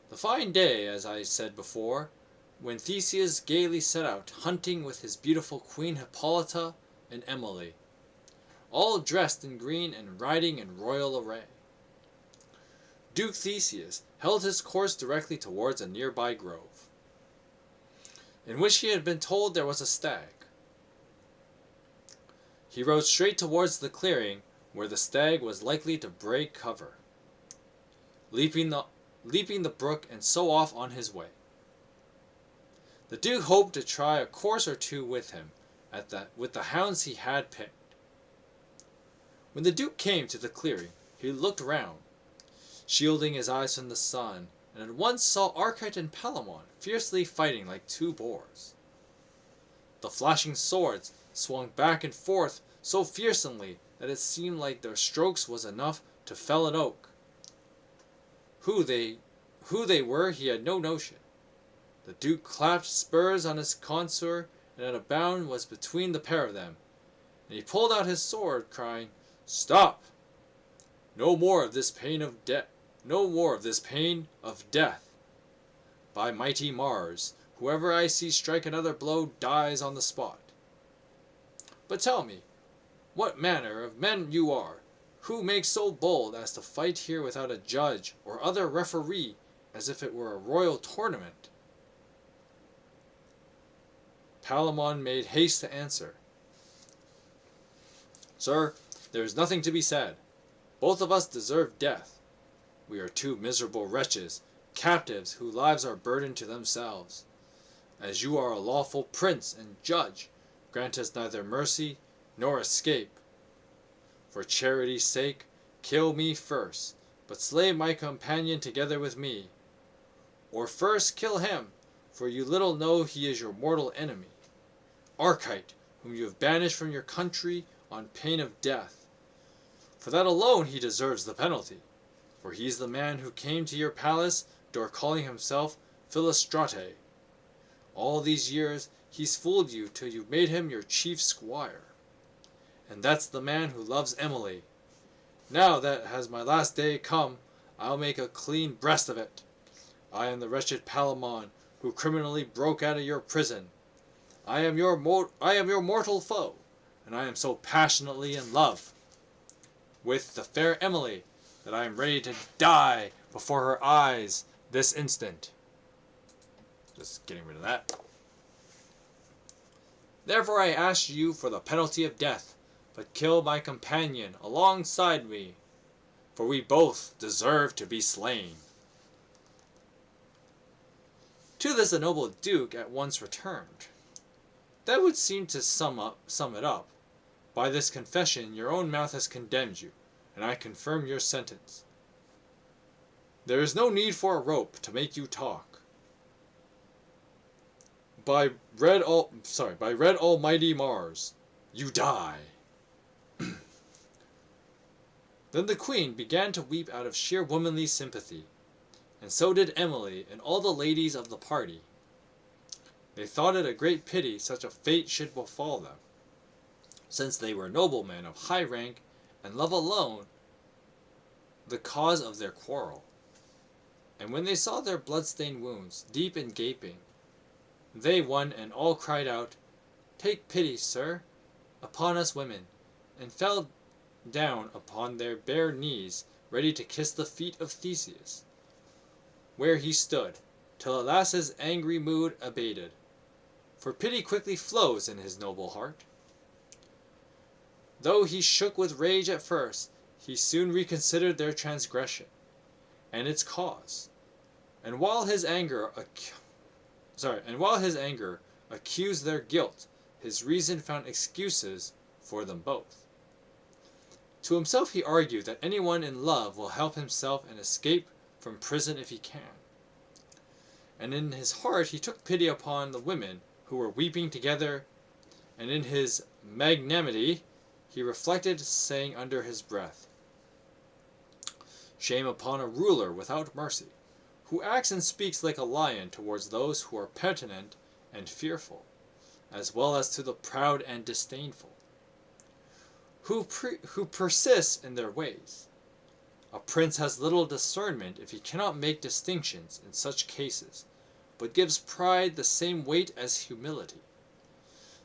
The fine day, as I said before, when Theseus gaily set out hunting with his beautiful queen Hippolyta and Emily, all dressed in green and riding in royal array. Duke Theseus held his course directly towards a nearby grove, in which he had been told there was a stag. He rode straight towards the clearing where the stag was likely to break cover, leaping the brook and so off on his way. The Duke hoped to try a course or two with him with the hounds he had picked. When the Duke came to the clearing, he looked round, shielding his eyes from the sun, and at once saw Archite and Palamon fiercely fighting like two boars. The flashing swords swung back and forth so fearsomely that it seemed like their strokes was enough to fell an oak. Who they were he had no notion. The Duke clapped spurs on his consort, and at a bound was between the pair of them, and he pulled out his sword, crying, "Stop! No more of this pain of death. No more of this pain of death. By mighty Mars, whoever I see strike another blow dies on the spot. But tell me, what manner of men you are, who make so bold as to fight here without a judge or other referee, as if it were a royal tournament?" Palamon made haste to answer, "Sir, there is nothing to be said. Both of us deserve death. We are two miserable wretches, captives whose lives are burdened to themselves. As you are a lawful prince and judge, grant us neither mercy nor escape. For charity's sake, kill me first, but slay my companion together with me. Or first kill him, for you little know he is your mortal enemy, Archite, whom you have banished from your country on pain of death. For that alone he deserves the penalty, for he is the man who came to your palace door calling himself Philostrate. All these years he's fooled you till you made him your chief squire. And that's the man who loves Emily. Now that has my last day come, I'll make a clean breast of it. I am the wretched Palamon, who criminally broke out of your prison. I am your mortal foe, and I am so passionately in love with the fair Emily that I am ready to die before her eyes this instant." Just getting rid of that. "Therefore I ask you for the penalty of death, but kill my companion alongside me, for we both deserve to be slain." To this the noble Duke at once returned. "That would seem to sum it up. By this confession your own mouth has condemned you, and I confirm your sentence. There is no need for a rope to make you talk. By red almighty Mars, you die. Then the queen began to weep out of sheer womanly sympathy, and so did Emily and all the ladies of the party. They thought it a great pity such a fate should befall them, since they were noblemen of high rank, and love alone the cause of their quarrel. And when they saw their blood-stained wounds, deep and gaping, they one and all cried out, "Take pity, sir, upon us women," and fell down upon their bare knees, ready to kiss the feet of Theseus, where he stood, till at last his angry mood abated, for pity quickly flows in his noble heart. Though he shook with rage at first, he soon reconsidered their transgression, and its cause, and while his anger accused their guilt, his reason found excuses for them both. To himself he argued that anyone in love will help himself and escape from prison if he can. And in his heart he took pity upon the women who were weeping together, and in his magnanimity he reflected, saying under his breath, "Shame upon a ruler without mercy, who acts and speaks like a lion towards those who are penitent and fearful, as well as to the proud and disdainful, who persist in their ways. A prince has little discernment if he cannot make distinctions in such cases, but gives pride the same weight as humility."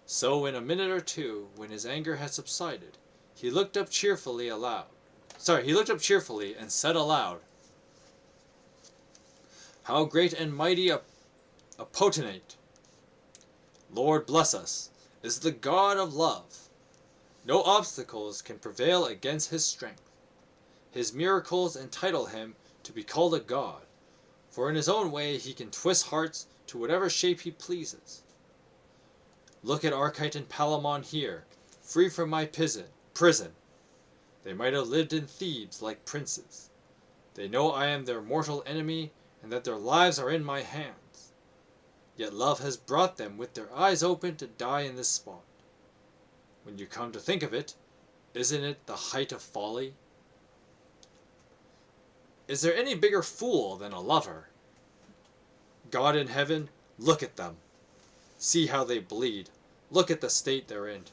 So in a minute or two, when his anger had subsided, he looked up cheerfully and said aloud, "How great and mighty a potentate, Lord bless us, is the God of love! No obstacles can prevail against his strength. His miracles entitle him to be called a god, for in his own way he can twist hearts to whatever shape he pleases. Look at Archite and Palamon here, free from my prison. They might have lived in Thebes like princes. They know I am their mortal enemy, and that their lives are in my hands. Yet love has brought them with their eyes open to die in this spot. When you come to think of it, isn't it the height of folly? Is there any bigger fool than a lover? God in heaven, look at them. See how they bleed. Look at the state they're in.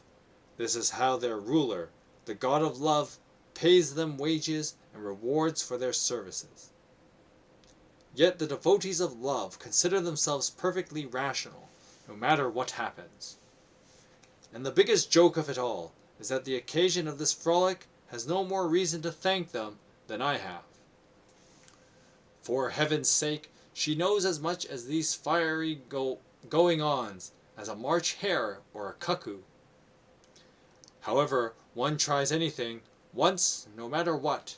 This is how their ruler, the God of love, pays them wages and rewards for their services. Yet the devotees of love consider themselves perfectly rational, no matter what happens. And the biggest joke of it all is that the occasion of this frolic has no more reason to thank them than I have. For heaven's sake, she knows as much as these fiery going-ons as a March hare or a cuckoo. However, one tries anything once, no matter what.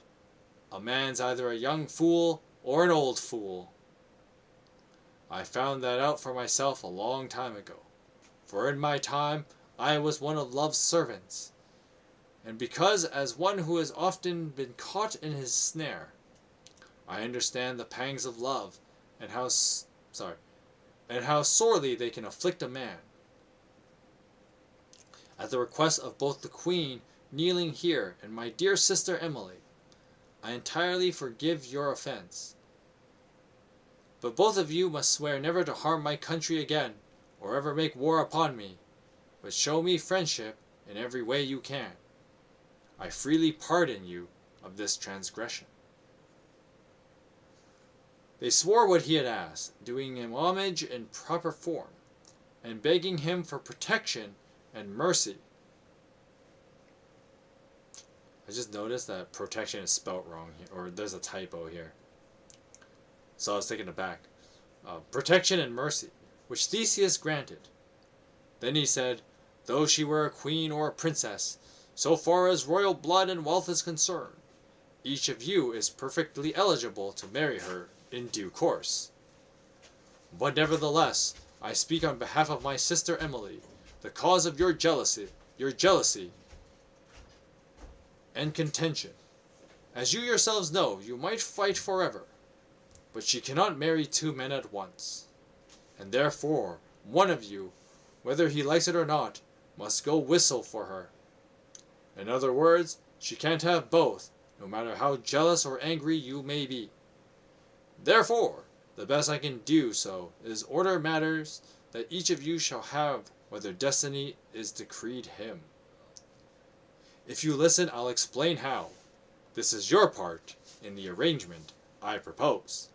A man's either a young fool or an old fool. I found that out for myself a long time ago, for in my time I was one of love's servants, and because as one who has often been caught in his snare, I understand the pangs of love and how sorely they can afflict a man. At the request of both the Queen kneeling here and my dear sister Emily, I entirely forgive your offense. But both of you must swear never to harm my country again, or ever make war upon me, but show me friendship in every way you can. I freely pardon you of this transgression." They swore what he had asked, doing him homage in proper form, and begging him for protection and mercy. I just noticed that protection is spelt wrong here, or there's a typo here. So I was taken aback. Protection and mercy, which Theseus granted. Then he said, though she were a queen or a princess, so far as royal blood and wealth is concerned, each of you is perfectly eligible to marry her in due course. But nevertheless, I speak on behalf of my sister Emily, the cause of your jealousy and contention. As you yourselves know, you might fight forever, but she cannot marry two men at once. And therefore, one of you, whether he likes it or not, must go whistle for her. In other words, she can't have both, no matter how jealous or angry you may be. Therefore, the best I can do so is order matters that each of you shall have whether destiny is decreed him. If you listen, I'll explain how. This is your part in the arrangement I propose.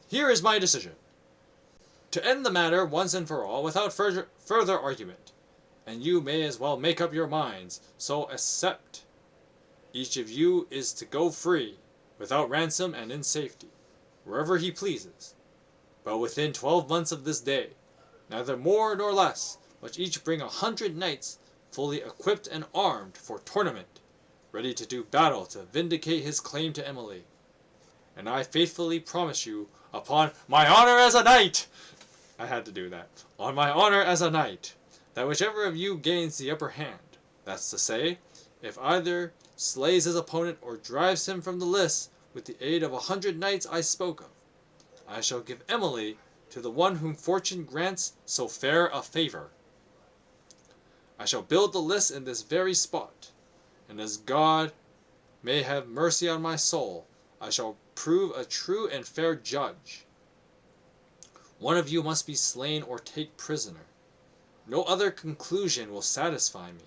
Here is my decision. To end the matter once and for all without further argument, and you may as well make up your minds, so accept. Each of you is to go free, without ransom and in safety, wherever he pleases. But within 12 months of this day, neither more nor less, must each bring 100 knights fully equipped and armed for tournament, ready to do battle to vindicate his claim to Emily. And I faithfully promise you, upon my honor as a knight, I had to do that, on my honor as a knight, that whichever of you gains the upper hand, that's to say, if either slays his opponent or drives him from the lists with the aid of 100 knights I spoke of, I shall give Emily to the one whom fortune grants so fair a favor. I shall build the lists in this very spot, and as God may have mercy on my soul, I shall prove a true and fair judge. One of you must be slain or take prisoner. No other conclusion will satisfy me.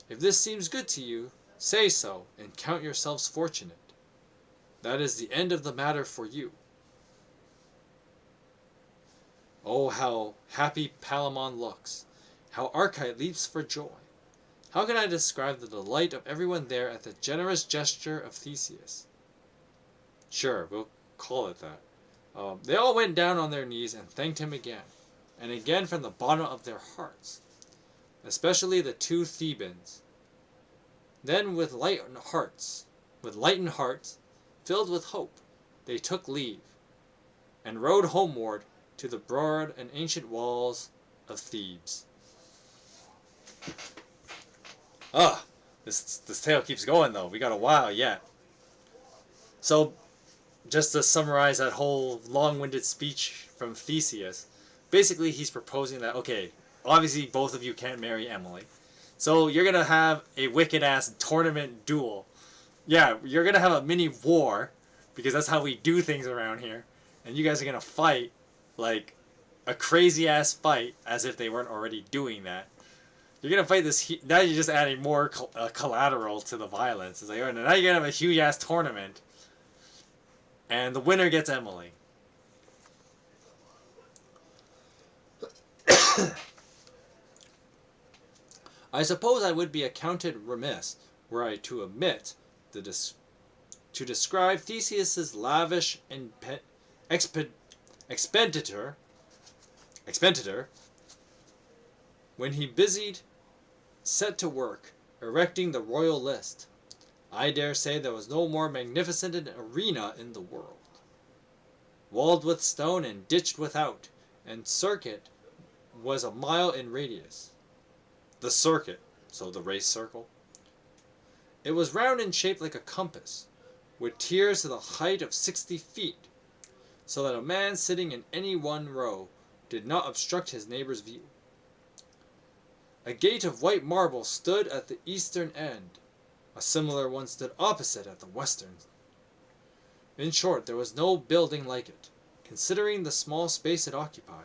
If this seems good to you, say so, and count yourselves fortunate. That is the end of the matter for you. Oh, how happy Palamon looks! How Archite leaps for joy! How can I describe the delight of everyone there at the generous gesture of Theseus? Sure, we'll call it that. They all went down on their knees and thanked him again, and again from the bottom of their hearts, especially the two Thebans. Then with lightened hearts, filled with hope, they took leave, and rode homeward to the broad and ancient walls of Thebes. This tale keeps going though. We got a while yet. So, just to summarize that whole long-winded speech from Theseus, basically he's proposing that, okay, obviously both of you can't marry Emily, so you're gonna have a wicked-ass tournament duel. Yeah, you're gonna have a mini war, because that's how we do things around here, and you guys are gonna fight, like, a crazy-ass fight, as if they weren't already doing that. You're gonna fight this, now you're just adding more collateral to the violence. It's like, oh, now you're gonna have a huge-ass tournament, and the winner gets Emily. I suppose I would be accounted remiss were I to omit to describe Theseus's lavish expenditure when he set to work erecting the royal list. I dare say there was no more magnificent an arena in the world, walled with stone and ditched without, and circuit was a mile in radius. The circuit, so the race circle. It was round and shaped like a compass, with tiers to the height of 60 feet, so that a man sitting in any one row did not obstruct his neighbor's view. A gate of white marble stood at the eastern end. A similar one stood opposite at the western. In short, there was no building like it, considering the small space it occupied.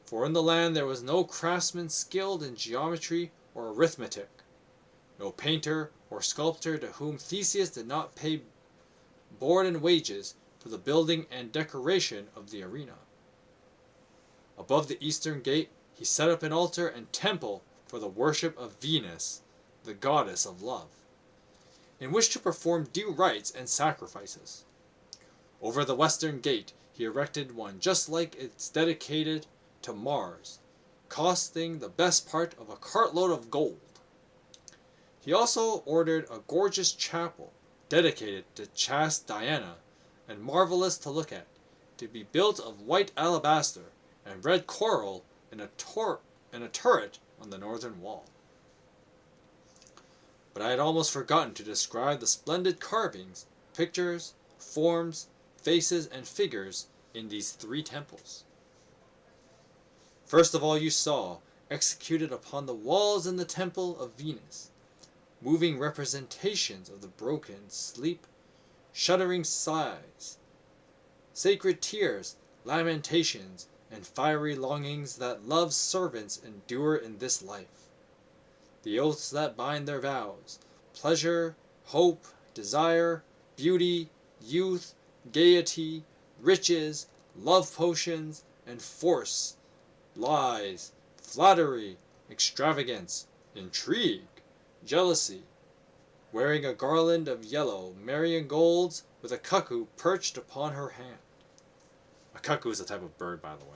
For in the land there was no craftsman skilled in geometry or arithmetic, no painter or sculptor to whom Theseus did not pay board and wages for the building and decoration of the arena. Above the eastern gate he set up an altar and temple for the worship of Venus, the goddess of love, in which to perform due rites and sacrifices. Over the western gate he erected one just like its dedicated to Mars, costing the best part of a cartload of gold. He also ordered a gorgeous chapel dedicated to chaste Diana, and marvelous to look at, to be built of white alabaster and red coral and a turret on the northern wall. But I had almost forgotten to describe the splendid carvings, pictures, forms, faces, and figures in these 3 temples. First of all you saw, executed upon the walls in the temple of Venus, moving representations of the broken sleep, shuddering sighs, sacred tears, lamentations, and fiery longings that love's servants endure in this life, the oaths that bind their vows, pleasure, hope, desire, beauty, youth, gaiety, riches, love potions, and force, lies, flattery, extravagance, intrigue, jealousy, wearing a garland of yellow marigolds with a cuckoo perched upon her hand. A cuckoo is a type of bird, by the way.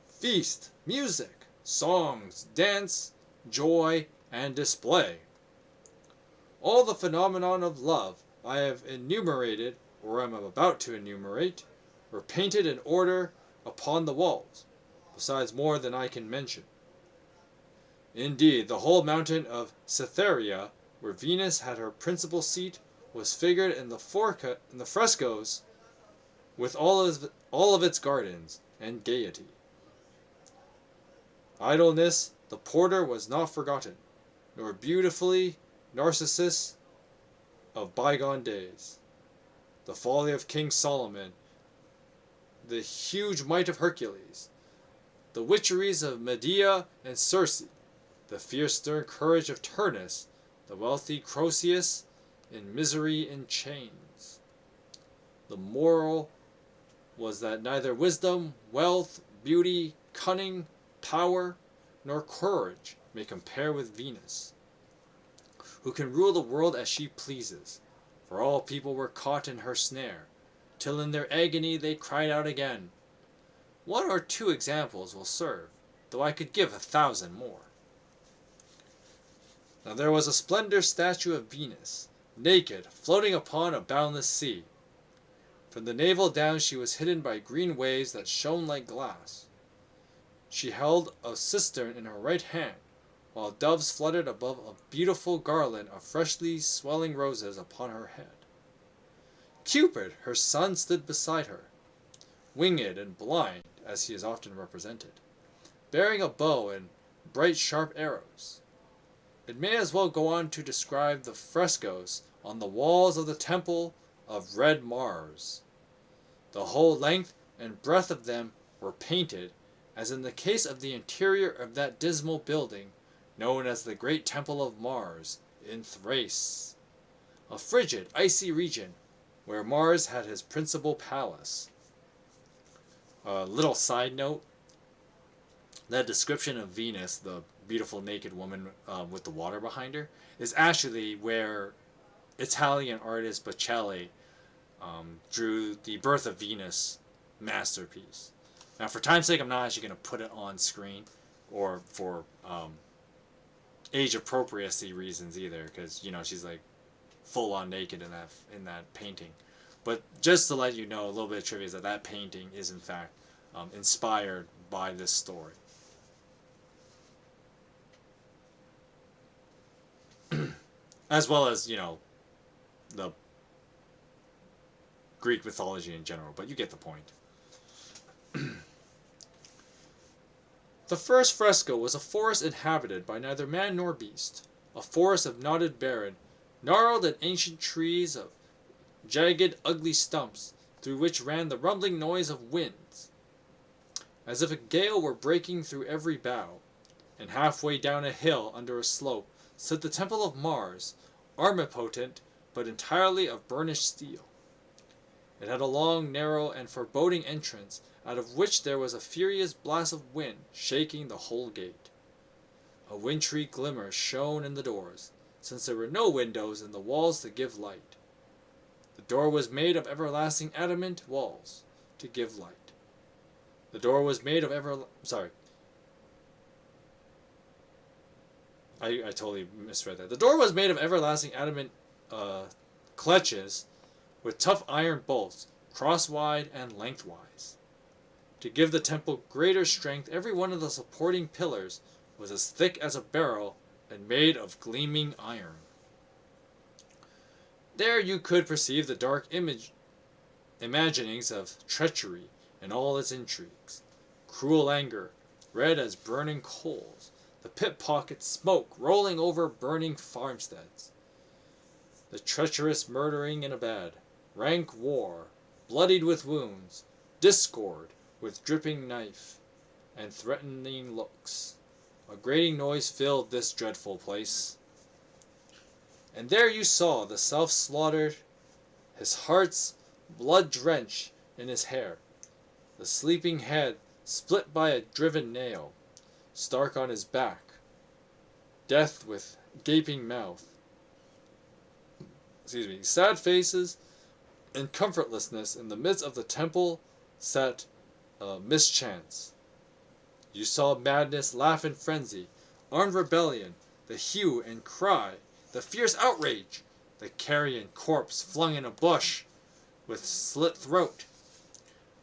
Feast, music, songs, dance, joy, and display. All the phenomenon of love I have enumerated, or am about to enumerate, were painted in order upon the walls, besides more than I can mention. Indeed, the whole mountain of Cytherea, where Venus had her principal seat, was figured in the frescoes with all of its gardens and gaiety. Idleness, the porter, was not forgotten, nor beautifully Narcissus of bygone days. The folly of King Solomon, the huge might of Hercules, the witcheries of Medea and Circe, the fierce stern courage of Turnus, the wealthy Croesus, in misery in chains. The moral was that neither wisdom, wealth, beauty, cunning, power, nor courage may compare with Venus, who can rule the world as she pleases, for all people were caught in her snare, till in their agony they cried out again. 1 or 2 examples will serve, though I could give 1,000 more. Now there was a splendid statue of Venus, naked, floating upon a boundless sea. From the navel down she was hidden by green waves that shone like glass. She held a cistern in her right hand, while doves fluttered above a beautiful garland of freshly swelling roses upon her head. Cupid, her son, stood beside her, winged and blind, as he is often represented, bearing a bow and bright sharp arrows. It may as well go on to describe the frescoes on the walls of the temple of red Mars. The whole length and breadth of them were painted, as in the case of the interior of that dismal building known as the Great Temple of Mars in Thrace, a frigid, icy region where Mars had his principal palace. A little side note, that description of Venus, the beautiful naked woman with the water behind her, is actually where Italian artist Botticelli drew the Birth of Venus masterpiece. Now, for time's sake, I'm not actually going to put it on screen, or for age appropriacy reasons either, because she's like full on naked in that painting. But just to let you know, a little bit of trivia is that painting is in fact inspired by this story. As well as, the Greek mythology in general, but you get the point. The first fresco was a forest inhabited by neither man nor beast, a forest of knotted barren, gnarled and ancient trees of jagged, ugly stumps, through which ran the rumbling noise of winds, as if a gale were breaking through every bough. And halfway down a hill under a slope stood the temple of Mars, armipotent, but entirely of burnished steel. It had a long, narrow, and foreboding entrance, out of which there was a furious blast of wind shaking the whole gate. A wintry glimmer shone in the doors, since there were no windows in the walls to give light. The door was made of everlasting adamant walls to give light. The door was made of I totally misread that. The door was made of everlasting adamant clutches with tough iron bolts, crosswise and lengthwise. To give the temple greater strength, every one of the supporting pillars was as thick as a barrel and made of gleaming iron. There you could perceive the dark imaginings of treachery and all its intrigues, cruel anger, red as burning coals, the pickpocket smoke rolling over burning farmsteads, the treacherous murdering in a bed, rank war, bloodied with wounds, discord with dripping knife, and threatening looks. A grating noise filled this dreadful place. And there you saw the self-slaughtered, his heart's blood drenched in his hair, the sleeping head split by a driven nail, stark on his back, death with gaping mouth. Sad faces and comfortlessness in the midst of the temple sat mischance. You saw madness, laugh, and frenzy, armed rebellion, the hue and cry, the fierce outrage, the carrion corpse flung in a bush with slit throat,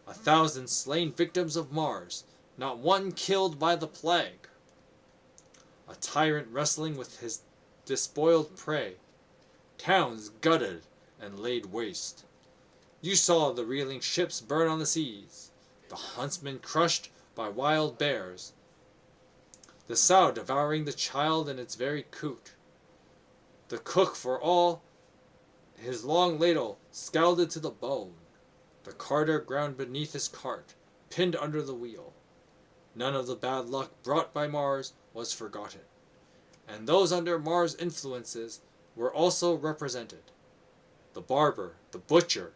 1,000 slain victims of Mars, not one killed by the plague, a tyrant wrestling with his despoiled prey, towns gutted and laid waste. You saw the reeling ships burn on the seas, the huntsman crushed by wild bears, the sow devouring the child in its very coot, the cook for all his long ladle scalded to the bone, the carter ground beneath his cart, pinned under the wheel. None of the bad luck brought by Mars was forgotten, and those under Mars' influences were also represented. The barber, the butcher,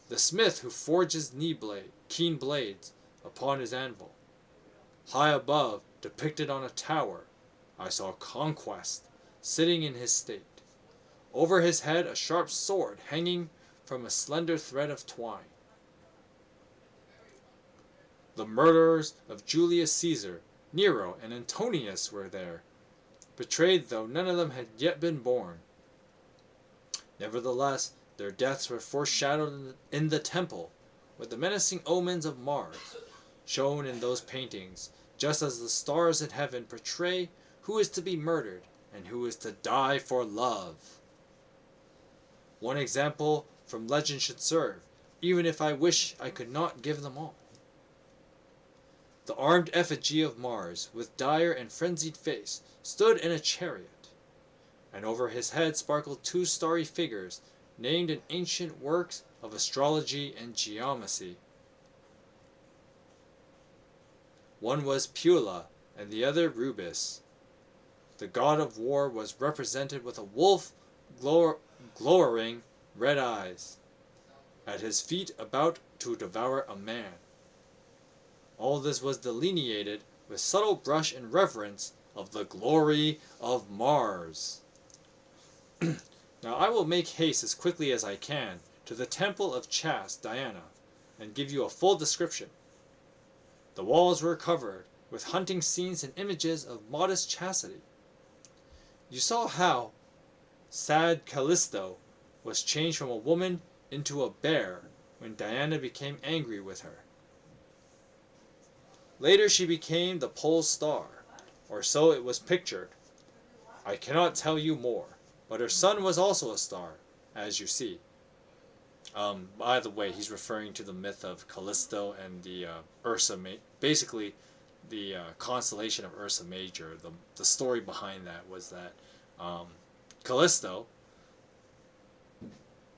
the smith who forges keen blades upon his anvil. High above, depicted on a tower, I saw Conquest sitting in his state. Over his head a sharp sword hanging from a slender thread of twine. The murderers of Julius Caesar, Nero, and Antonius were there, betrayed though none of them had yet been born. Nevertheless, their deaths were foreshadowed in the temple, with the menacing omens of Mars, shown in those paintings, just as the stars in heaven portray who is to be murdered and who is to die for love. One example from legend should serve, even if I wish I could not give them all. The armed effigy of Mars, with dire and frenzied face, stood in a chariot, and over his head sparkled 2 starry figures, named in ancient works of astrology and geomancy. One was Pula, and the other Rubis. The god of war was represented with a wolf glowering red eyes, at his feet about to devour a man. All this was delineated with subtle brush and reverence of the glory of Mars. Now I will make haste as quickly as I can to the temple of chaste Diana, and give you a full description. The walls were covered with hunting scenes and images of modest chastity. You saw how sad Callisto was changed from a woman into a bear when Diana became angry with her. Later she became the pole star, or so it was pictured. I cannot tell you more, but her son was also a star, as you see. By the way, he's referring to the myth of Callisto and the basically the constellation of Ursa Major. The story behind that was that Callisto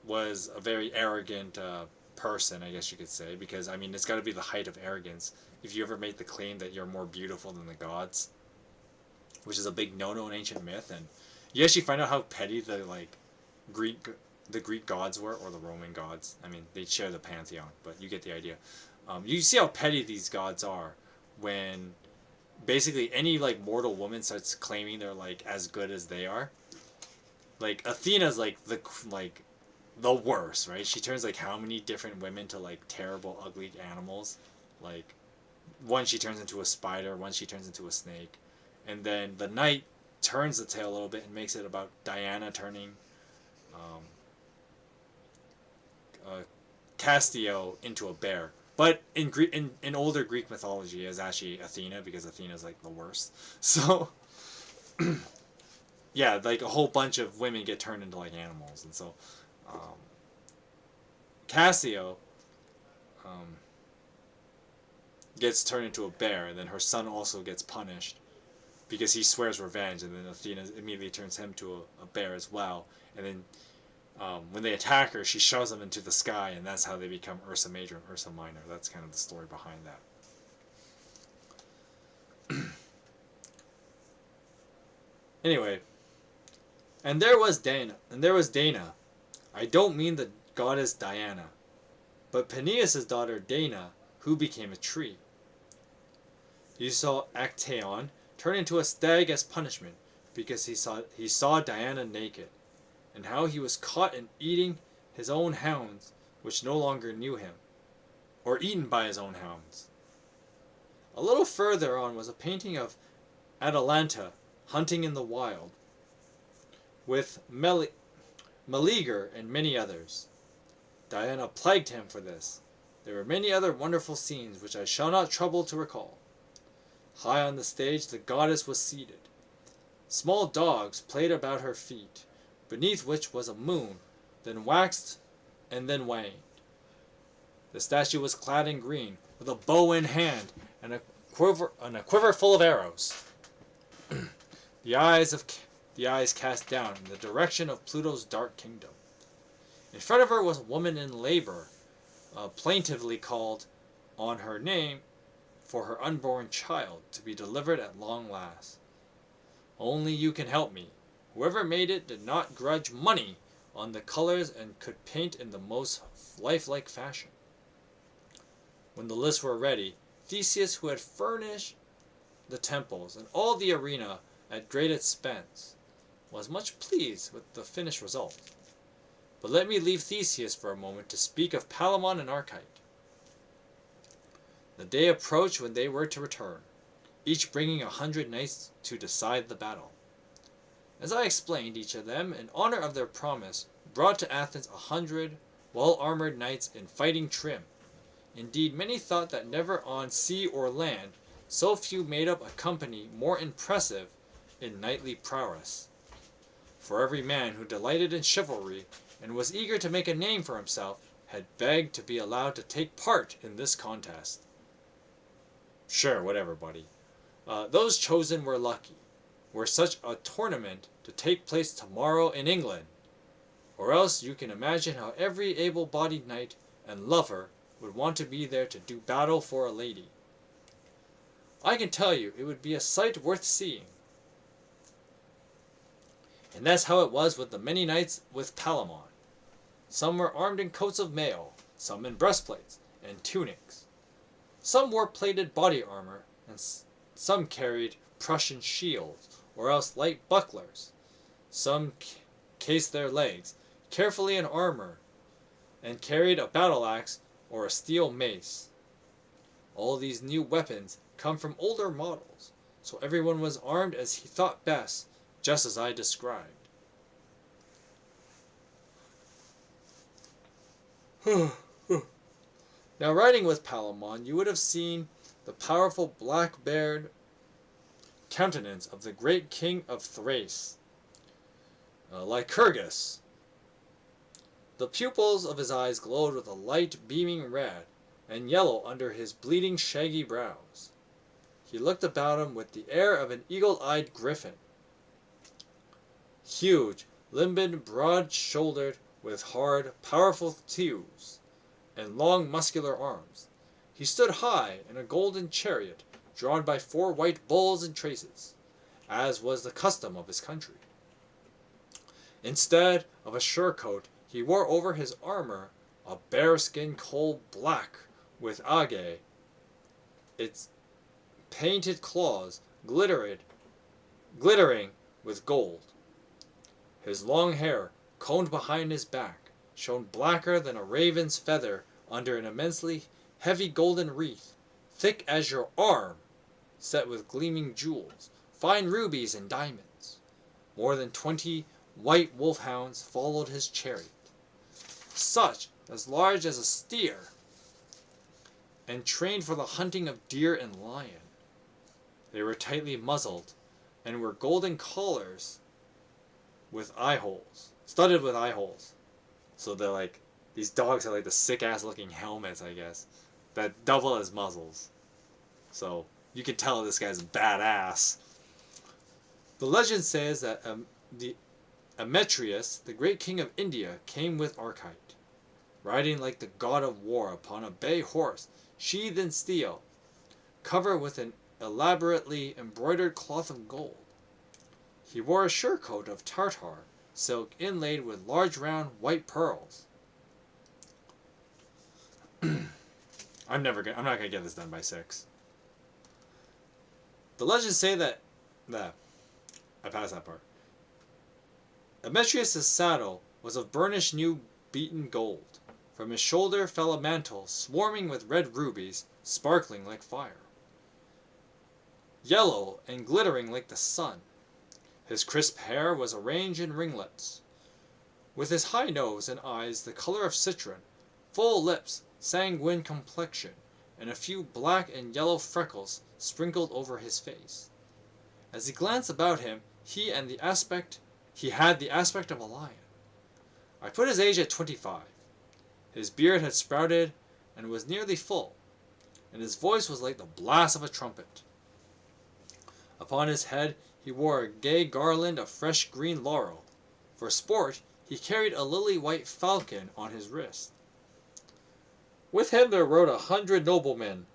was a very arrogant person, I guess you could say, because I mean it's got to be the height of arrogance if you ever make the claim that you're more beautiful than the gods, which is a big no-no in ancient myth. And you actually find out how petty the Greek gods were, or the Roman gods. I mean, they share the pantheon, but you get the idea. You see how petty these gods are when basically any like mortal woman starts claiming they're like as good as they are. Like Athena's like the worst, right? She turns like how many different women to like terrible, ugly animals. Like one she turns into a spider, one she turns into a snake, and then the night turns the tale a little bit and makes it about Diana turning Castio into a bear. But in older Greek mythology, it was actually Athena, because Athena's like the worst. So yeah, like a whole bunch of women get turned into like animals, and so Cassio gets turned into a bear, and then her son also gets punished because he swears revenge, and then Athena immediately turns him to a bear as well, and then when they attack her, she shoves them into the sky, and that's how they become Ursa Major and Ursa Minor. That's kind of the story behind that. Anyway, and there was Dana. I don't mean the goddess Diana, but Peneus' daughter Dana, who became a tree. You saw Actaeon turn into a stag as punishment because he saw Diana naked, and how he was caught in eating his own hounds, which no longer knew him, or eaten by his own hounds. A little further on was a painting of Atalanta hunting in the wild, with Meleager and many others. Diana plagued him for this. There were many other wonderful scenes which I shall not trouble to recall. High on the stage the goddess was seated. Small dogs played about her feet, beneath which was a moon, then waxed and then waned. The statue was clad in green, with a bow in hand and a quiver full of arrows. The eyes cast down in the direction of Pluto's dark kingdom. In front of her was a woman in labor, plaintively called on her name for her unborn child to be delivered at long last. Only you can help me. Whoever made it did not grudge money on the colors and could paint in the most lifelike fashion. When the lists were ready, Theseus, who had furnished the temples and all the arena at great expense, was much pleased with the finished result. But let me leave Theseus for a moment to speak of Palamon and Arcite. The day approached when they were to return, each bringing 100 knights to decide the battle. As I explained, each of them, in honor of their promise, brought to Athens 100 well-armored knights in fighting trim. Indeed, many thought that never on sea or land so few made up a company more impressive in knightly prowess. For every man who delighted in chivalry and was eager to make a name for himself had begged to be allowed to take part in this contest. Sure, whatever, buddy. Those chosen were lucky, were such a tournament to take place tomorrow in England, or else you can imagine how every able-bodied knight and lover would want to be there to do battle for a lady. I can tell you it would be a sight worth seeing. And that's how it was with the many knights with Palamon. Some were armed in coats of mail, some in breastplates and tunics. Some wore plated body armor, and some carried Prussian shields, or else light bucklers. Some cased their legs carefully in armor, and carried a battle axe or a steel mace. All these new weapons come from older models, so everyone was armed as he thought best, just as I described. Now, riding with Palamon, you would have seen the powerful black-bearded countenance of the great king of Thrace, Lycurgus. The pupils of his eyes glowed with a light beaming red and yellow under his bleeding shaggy brows. He looked about him with the air of an eagle-eyed griffin. Huge, limbed, broad-shouldered, with hard, powerful thews and long muscular arms, he stood high in a golden chariot drawn by 4 white bulls and traces, as was the custom of his country. Instead of a surcoat, he wore over his armor a bearskin coal black with agate, its painted claws glittering with gold. His long hair, combed behind his back, shone blacker than a raven's feather under an immensely heavy golden wreath, thick as your arm, set with gleaming jewels, fine rubies and diamonds. More than 20 white wolfhounds followed his chariot. Such as large as a steer, and trained for the hunting of deer and lion. They were tightly muzzled, and were golden collars with eye holes, studded with eye holes. So they're like, these dogs are like the sick-ass looking helmets, I guess, that double as muzzles. So you can tell this guy's badass. The legend says that the Emetrius, the great king of India, came with Archite, riding like the god of war upon a bay horse, sheathed in steel, covered with an elaborately embroidered cloth of gold. He wore a surcoat of tartar silk inlaid with large round white pearls. I'm not gonna get this done by 6. The legends say that I passed that part. Emetrius' saddle was of burnished new beaten gold. From his shoulder fell a mantle swarming with red rubies, sparkling like fire, yellow and glittering like the sun. His crisp hair was arranged in ringlets. With his high nose and eyes the color of citron, full lips, sanguine complexion, and a few black and yellow freckles sprinkled over his face. As he glanced about him, he had the aspect of a lion. I put his age at 25. His beard had sprouted and was nearly full, and his voice was like the blast of a trumpet. Upon his head he wore a gay garland of fresh green laurel. For sport, he carried a lily-white falcon on his wrist. With him there rode 100 noblemen,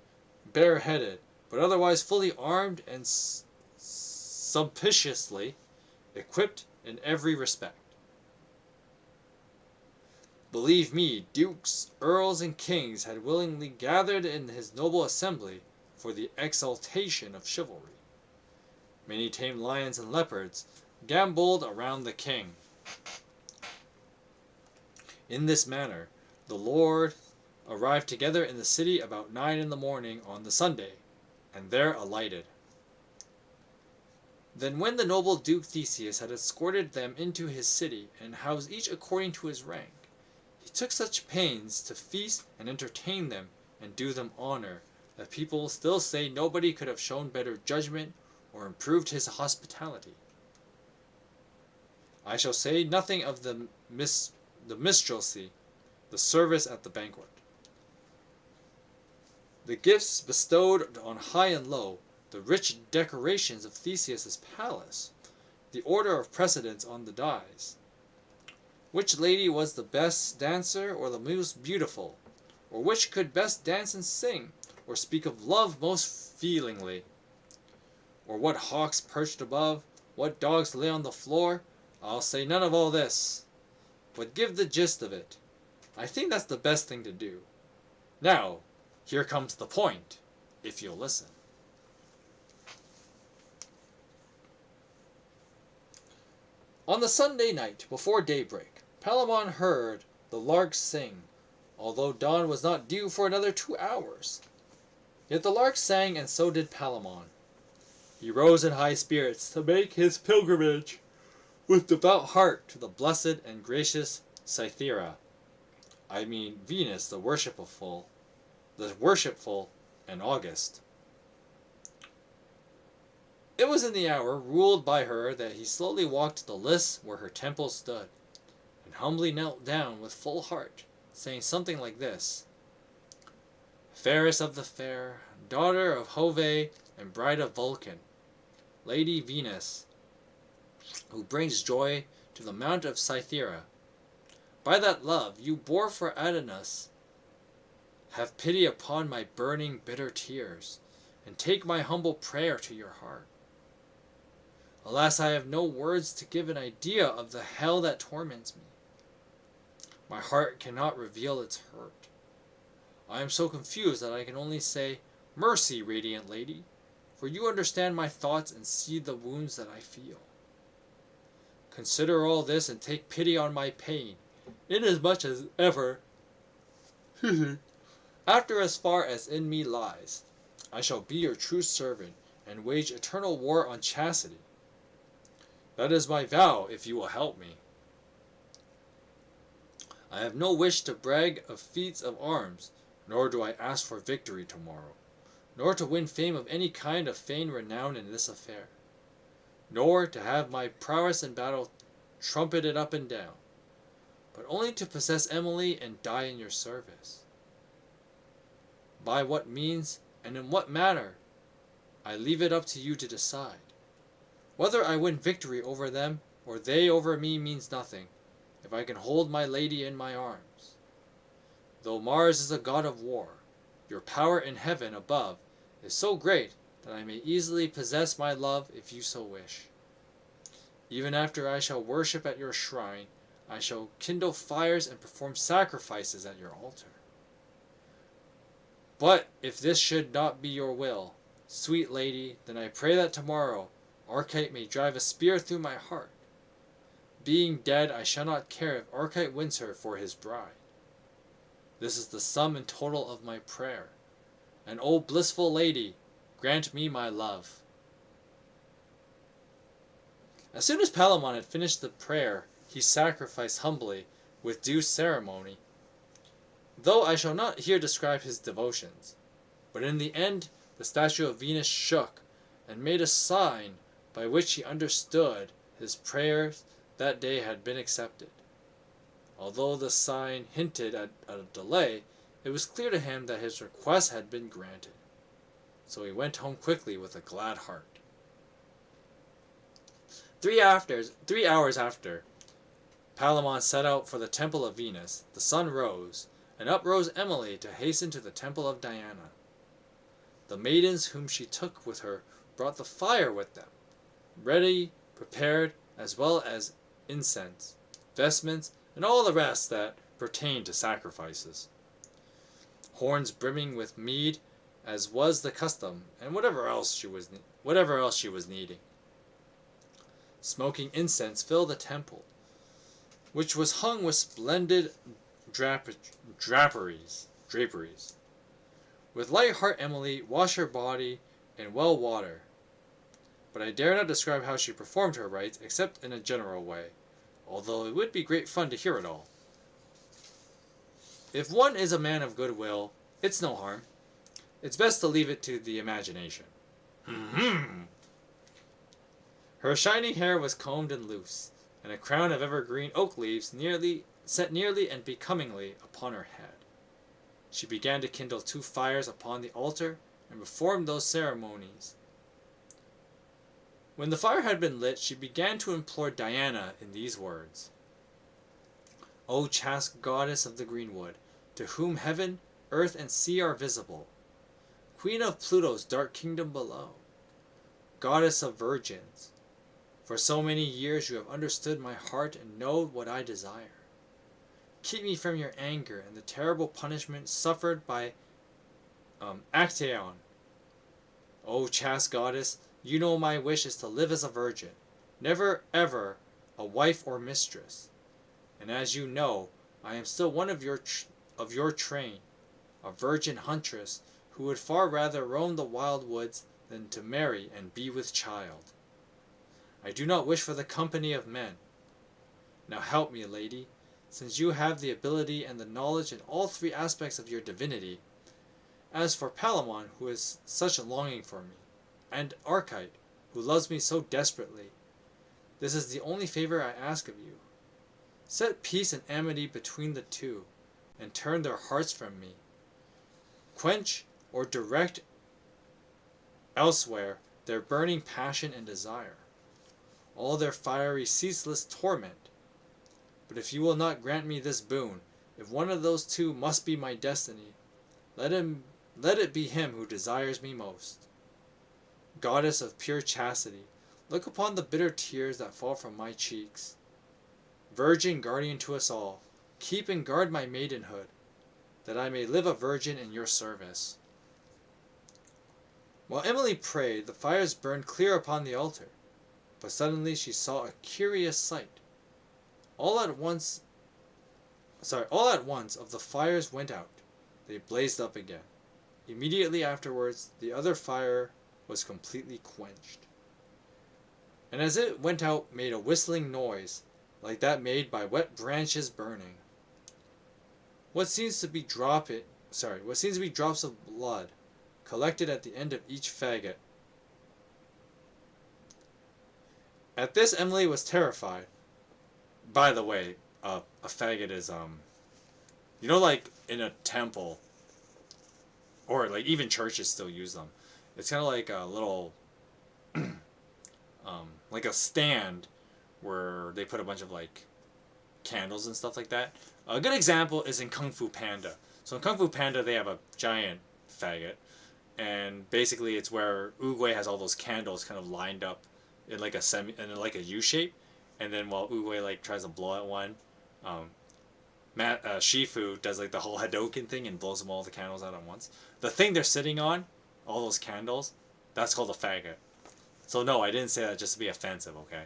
bareheaded, but otherwise fully armed and sumptuously equipped in every respect. Believe me, dukes, earls, and kings had willingly gathered in his noble assembly for the exaltation of chivalry. Many tame lions and leopards gamboled around the king. In this manner, the Lord arrived together in the city about 9 in the morning on the Sunday, and there alighted. Then when the noble Duke Theseus had escorted them into his city, and housed each according to his rank, he took such pains to feast and entertain them, and do them honor, that people still say nobody could have shown better judgment, or improved his hospitality. I shall say nothing of the minstrelsy, the service at the banquet, the gifts bestowed on high and low, the rich decorations of Theseus's palace, the order of precedence on the dice, which lady was the best dancer or the most beautiful, or which could best dance and sing, or speak of love most feelingly, or what hawks perched above, what dogs lay on the floor. I'll say none of all this, but give the gist of it. I think that's the best thing to do. Now, here comes the point, if you'll listen. On the Sunday night, before daybreak, Palamon heard the larks sing, although dawn was not due for another 2 hours. Yet the larks sang, and so did Palamon. He rose in high spirits to make his pilgrimage with devout heart to the blessed and gracious Cythera. I mean Venus, the worshipful and august. It was in the hour ruled by her that he slowly walked to the lists where her temple stood, and humbly knelt down with full heart, saying something like this: Fairest of the fair, daughter of Jove and bride of Vulcan, Lady Venus, who brings joy to the mount of Cythera, by that love you bore for Adonis, have pity upon my burning bitter tears, and take my humble prayer to your heart. Alas, I have no words to give an idea of the hell that torments me. My heart cannot reveal its hurt. I am so confused that I can only say, Mercy, radiant lady, for you understand my thoughts and see the wounds that I feel. Consider all this and take pity on my pain, inasmuch as ever, after as far as in me lies, I shall be your true servant, and wage eternal war on chastity. That is my vow, if you will help me. I have no wish to brag of feats of arms, nor do I ask for victory tomorrow, nor to win fame of any kind of feigned renown in this affair, nor to have my prowess in battle trumpeted up and down, but only to possess Emily and die in your service. By what means and in what manner, I leave it up to you to decide. Whether I win victory over them or they over me means nothing, if I can hold my lady in my arms. Though Mars is a god of war, your power in heaven above is so great that I may easily possess my love if you so wish. Even after I shall worship at your shrine, I shall kindle fires and perform sacrifices at your altar. But if this should not be your will, sweet lady, then I pray that tomorrow Archite may drive a spear through my heart. Being dead, I shall not care if Archite wins her for his bride. This is the sum and total of my prayer. And O blissful lady, grant me my love. As soon as Palamon had finished the prayer, he sacrificed humbly, with due ceremony. Though I shall not here describe his devotions, but in the end the statue of Venus shook, and made a sign by which he understood his prayers that day had been accepted. Although the sign hinted at a delay, it was clear to him that his request had been granted. So he went home quickly with a glad heart. 3 hours after Palamon set out for the temple of Venus, the sun rose, and up rose Emily to hasten to the temple of Diana. The maidens whom she took with her brought the fire with them, ready, prepared, as well as incense, vestments, and all the rest that pertained to sacrifices. Horns brimming with mead, as was the custom, and whatever else she was needing. Smoking incense filled the temple, which was hung with splendid draperies. With light heart Emily washed her body in well water, but I dare not describe how she performed her rites except in a general way, although it would be great fun to hear it all. If one is a man of good will, it's no harm. It's best to leave it to the imagination. Her shining hair was combed and loose, and a crown of evergreen oak leaves set nearly and becomingly upon her head. She began to kindle 2 fires upon the altar, and performed those ceremonies. When the fire had been lit, she began to implore Diana in these words: O chaste goddess of the greenwood, to whom heaven, earth, and sea are visible, queen of Pluto's dark kingdom below, goddess of virgins, for so many years you have understood my heart and know what I desire. Keep me from your anger and the terrible punishment suffered by Actaeon. O chaste goddess, you know my wish is to live as a virgin, never ever a wife or mistress. And as you know, I am still one of your train, a virgin huntress who would far rather roam the wild woods than to marry and be with child. I do not wish for the company of men. Now help me, lady, since you have the ability and the knowledge in all 3 aspects of your divinity. As for Palamon, who has such a longing for me, and Archite, who loves me so desperately, this is the only favor I ask of you. Set peace and amity between the 2, and turn their hearts from me. Quench or direct elsewhere their burning passion and desire, all their fiery ceaseless torment. But if you will not grant me this boon, if one of those 2 must be my destiny, let it be him who desires me most. Goddess of pure chastity, look upon the bitter tears that fall from my cheeks. Virgin guardian to us all, keep and guard my maidenhood, that I may live a virgin in your service. While Emily prayed, the fires burned clear upon the altar, but suddenly she saw a curious sight. All at once of the fires went out. They blazed up again. Immediately afterwards, the other fire was completely quenched, and as it went out made a whistling noise, like that made by wet branches burning. What seems to be drops of blood collected at the end of each faggot. At this, Emily was terrified. By the way, a faggot is like in a temple, or like even churches still use them. It's kind of like a little, like a stand where they put a bunch of like candles and stuff like that. A good example is in Kung Fu Panda. So in Kung Fu Panda, they have a giant faggot, and basically it's where Oogway has all those candles kind of lined up in like a U shape, and then while Oogway like tries to blow at one, Shifu does like the whole Hadouken thing and blows them all the candles out at once. The thing they're sitting on, all those candles, that's called a faggot. So no, I didn't say that just to be offensive, okay?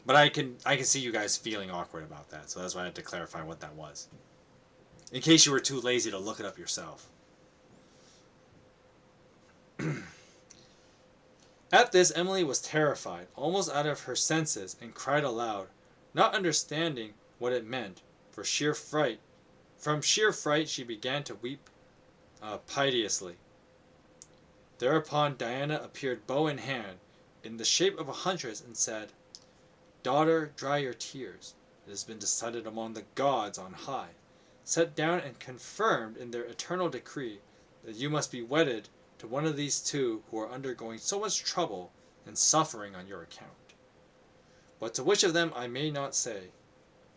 But I can see you guys feeling awkward about that, so that's why I had to clarify what that was. In case you were too lazy to look it up yourself. At this, Emily was terrified, almost out of her senses, and cried aloud, not understanding what it meant, for sheer fright. From sheer fright, she began to weep piteously. Thereupon Diana appeared, bow in hand, in the shape of a huntress, and said, "Daughter, dry your tears. It has been decided among the gods on high, set down and confirmed in their eternal decree, that you must be wedded to one of these two who are undergoing so much trouble and suffering on your account. But to which of them I may not say.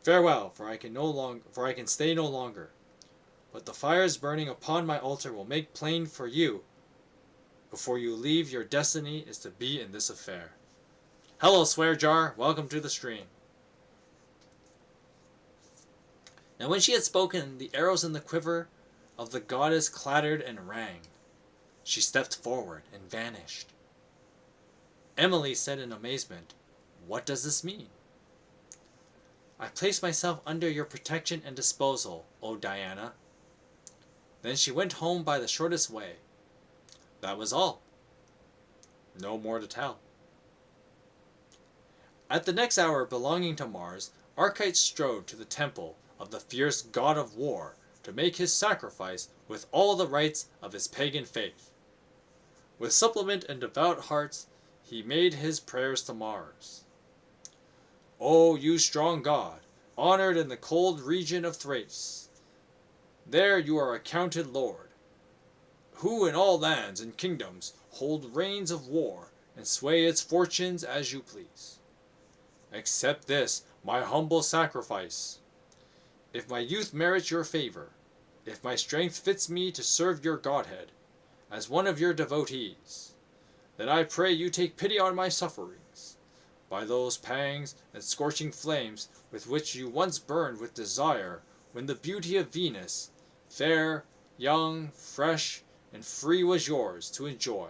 Farewell, for I can stay no longer. But the fires burning upon my altar will make plain for you, before you leave, your destiny is to be in this affair." Hello, Swear Jar. Welcome to the stream. And when she had spoken, the arrows in the quiver of the goddess clattered and rang. She stepped forward and vanished. Emily said in amazement, "What does this mean?" "I place myself under your protection and disposal, O Diana." Then she went home by the shortest way. That was all. No more to tell. At the next hour belonging to Mars, Archite strode to the temple of the fierce god of war to make his sacrifice with all the rites of his pagan faith. With supplement and devout hearts, he made his prayers to Mars. "O you strong god, honored in the cold region of Thrace, there you are accounted lord, who in all lands and kingdoms hold reins of war and sway its fortunes as you please. Accept this, my humble sacrifice. If my youth merits your favor, if my strength fits me to serve your godhead, as one of your devotees, then I pray you take pity on my sufferings, by those pangs and scorching flames with which you once burned with desire when the beauty of Venus, fair, young, fresh, and free was yours to enjoy,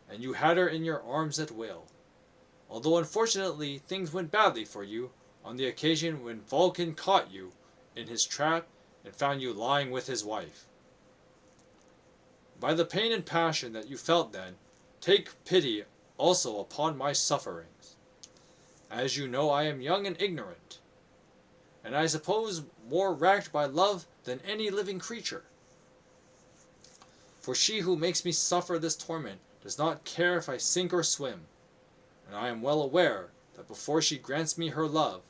and you had her in your arms at will. Although unfortunately things went badly for you on the occasion when Vulcan caught you in his trap and found you lying with his wife. By the pain and passion that you felt then, take pity also upon my sufferings. As you know, I am young and ignorant, and I suppose more racked by love than any living creature. For she who makes me suffer this torment does not care if I sink or swim, and I am well aware that before she grants me her love,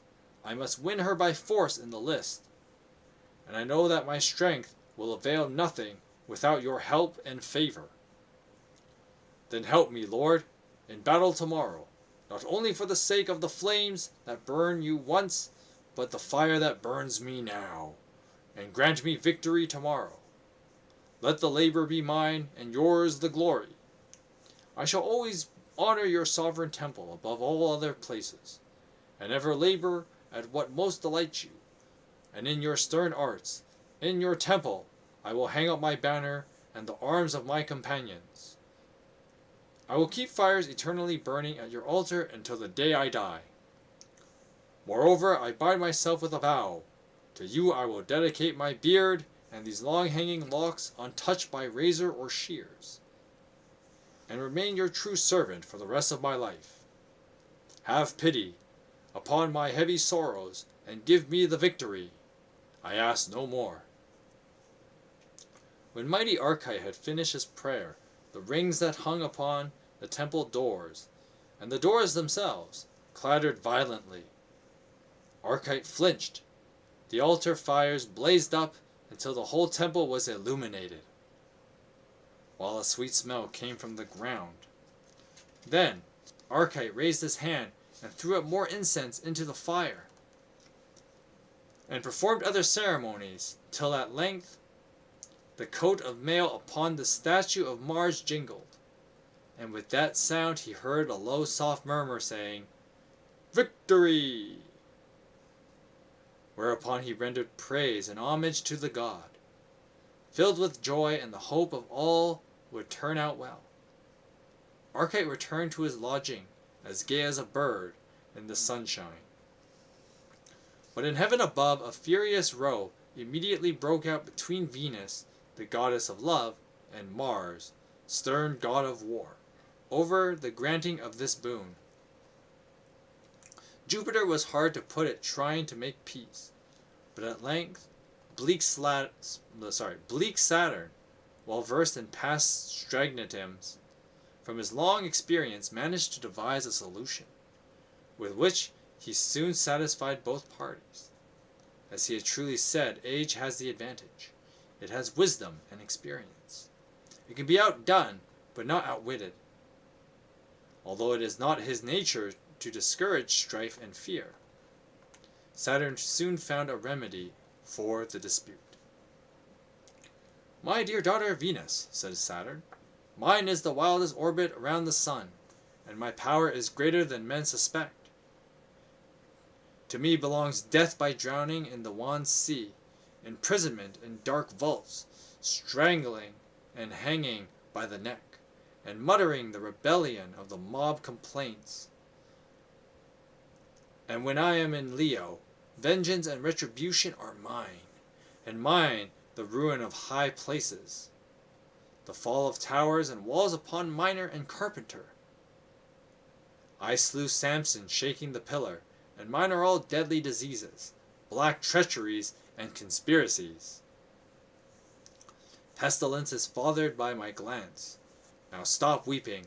I must win her by force in the list, and I know that my strength will avail nothing without your help and favor. Then help me, Lord, in battle tomorrow, not only for the sake of the flames that burn you once, but the fire that burns me now, and grant me victory tomorrow. Let the labor be mine, and yours the glory. I shall always honor your sovereign temple above all other places, and ever labor at what most delights you, and in your stern arts, in your temple, I will hang up my banner and the arms of my companions. I will keep fires eternally burning at your altar until the day I die. Moreover, I bind myself with a vow. To you I will dedicate my beard and these long-hanging locks untouched by razor or shears, and remain your true servant for the rest of my life. have pity upon my heavy sorrows, and give me the victory. I ask no more." When mighty Archite had finished his prayer, the rings that hung upon the temple doors, and the doors themselves, clattered violently. Archite flinched. The altar fires blazed up until the whole temple was illuminated, while a sweet smell came from the ground. Then Archite raised his hand and threw up more incense into the fire, and performed other ceremonies, till at length the coat of mail upon the statue of Mars jingled, and with that sound he heard a low soft murmur saying, "Victory!" Whereupon he rendered praise and homage to the god, filled with joy and the hope of all would turn out well. Archite returned to his lodging, as gay as a bird in the sunshine. But in heaven above a furious row immediately broke out between Venus, the goddess of love, and Mars, stern god of war, over the granting of this boon. Jupiter was hard to put at trying to make peace, but at length bleak Saturn, well versed in past stratagems, from his long experience managed to devise a solution, with which he soon satisfied both parties. As he had truly said, age has the advantage. It has wisdom and experience. It can be outdone, but not outwitted, although it is not his nature to discourage strife and fear. Saturn soon found a remedy for the dispute. "My dear daughter Venus," said Saturn, "mine is the wildest orbit around the sun, and my power is greater than men suspect. To me belongs death by drowning in the wan sea, imprisonment in dark vaults, strangling and hanging by the neck, and muttering the rebellion of the mob complaints. And when I am in Leo, vengeance and retribution are mine, and mine the ruin of high places, the fall of towers and walls upon miner and carpenter. I slew Samson shaking the pillar, and mine are all deadly diseases, black treacheries, and conspiracies. Pestilence is fathered by my glance. Now stop weeping.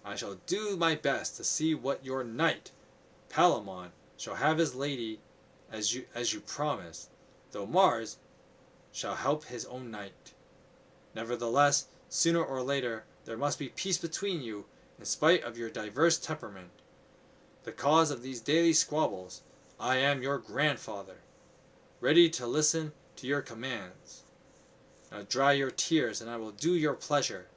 I shall do my best to see what your knight, Palamon, shall have his lady, as you promised, though Mars shall help his own knight. Nevertheless, sooner or later, there must be peace between you, in spite of your diverse temperament. The cause of these daily squabbles, I am your grandfather, ready to listen to your commands. Now dry your tears, and I will do your pleasure.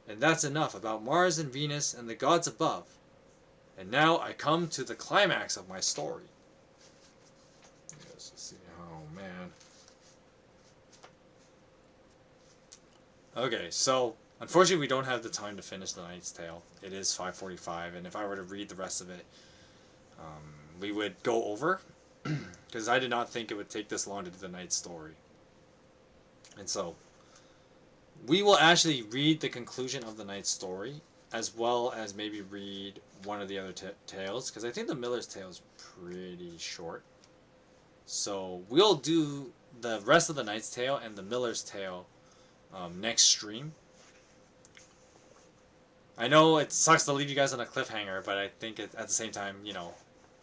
And that's enough about Mars and Venus and the gods above. And now I come to the climax of my story." Let's see. Oh, man. Okay, so unfortunately we don't have the time to finish The Knight's Tale. It is 5:45, and if I were to read the rest of it, we would go over, because I did not think it would take this long to do the Knight's story. And so, we will actually read the conclusion of the Knight's story, as well as maybe read one of the other tales, because I think the Miller's Tale is pretty short. So, we'll do the rest of the Knight's Tale and the Miller's Tale next stream. I know it sucks to leave you guys on a cliffhanger, but I think at the same time, you know,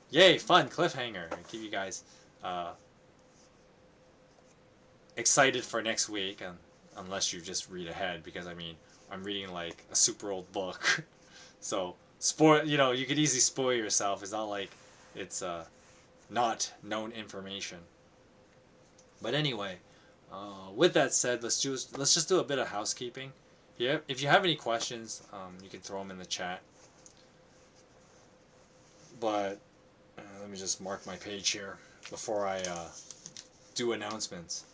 yay, fun cliffhanger, and keep you guys excited for next week, and unless you just read ahead, because I mean, I'm reading like a super old book, so you could easily spoil yourself. It's not like it's not known information. But anyway, with that said, let's just do a bit of housekeeping. Yeah, if you have any questions, you can throw them in the chat. But let me just mark my page here before I do announcements.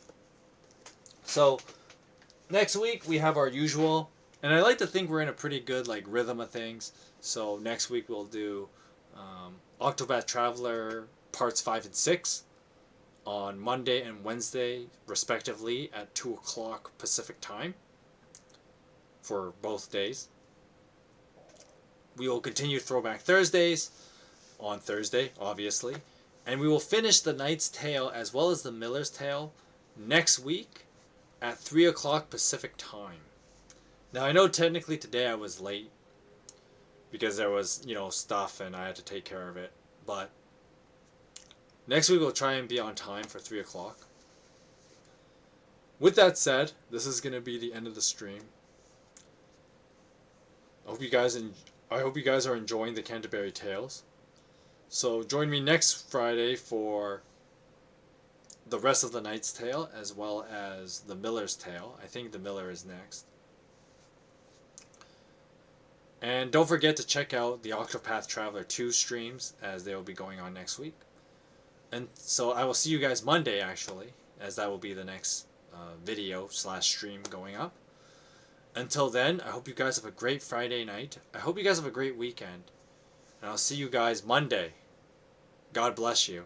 So next week we have our usual, and I like to think we're in a pretty good rhythm of things. So next week we'll do Octopath Traveler parts 5 and 6 on Monday and Wednesday respectively at 2 o'clock Pacific time for both days. We will continue Throwback Thursdays on Thursday, obviously. And we will finish The Knight's Tale as well as The Miller's Tale next week at 3 o'clock Pacific time. Now, I know technically today I was late because there was, stuff and I had to take care of it. But next week we'll try and be on time for 3 o'clock. With that said, this is going to be the end of the stream. I hope you guys are enjoying the Canterbury Tales. So join me next Friday for the rest of The Knight's Tale as well as The Miller's Tale. I think The Miller is next. And don't forget to check out the Octopath Traveler 2 streams as they will be going on next week. And so I will see you guys Monday actually, as that will be the next video/stream going up. Until then, I hope you guys have a great Friday night. I hope you guys have a great weekend. And I'll see you guys Monday. God bless you.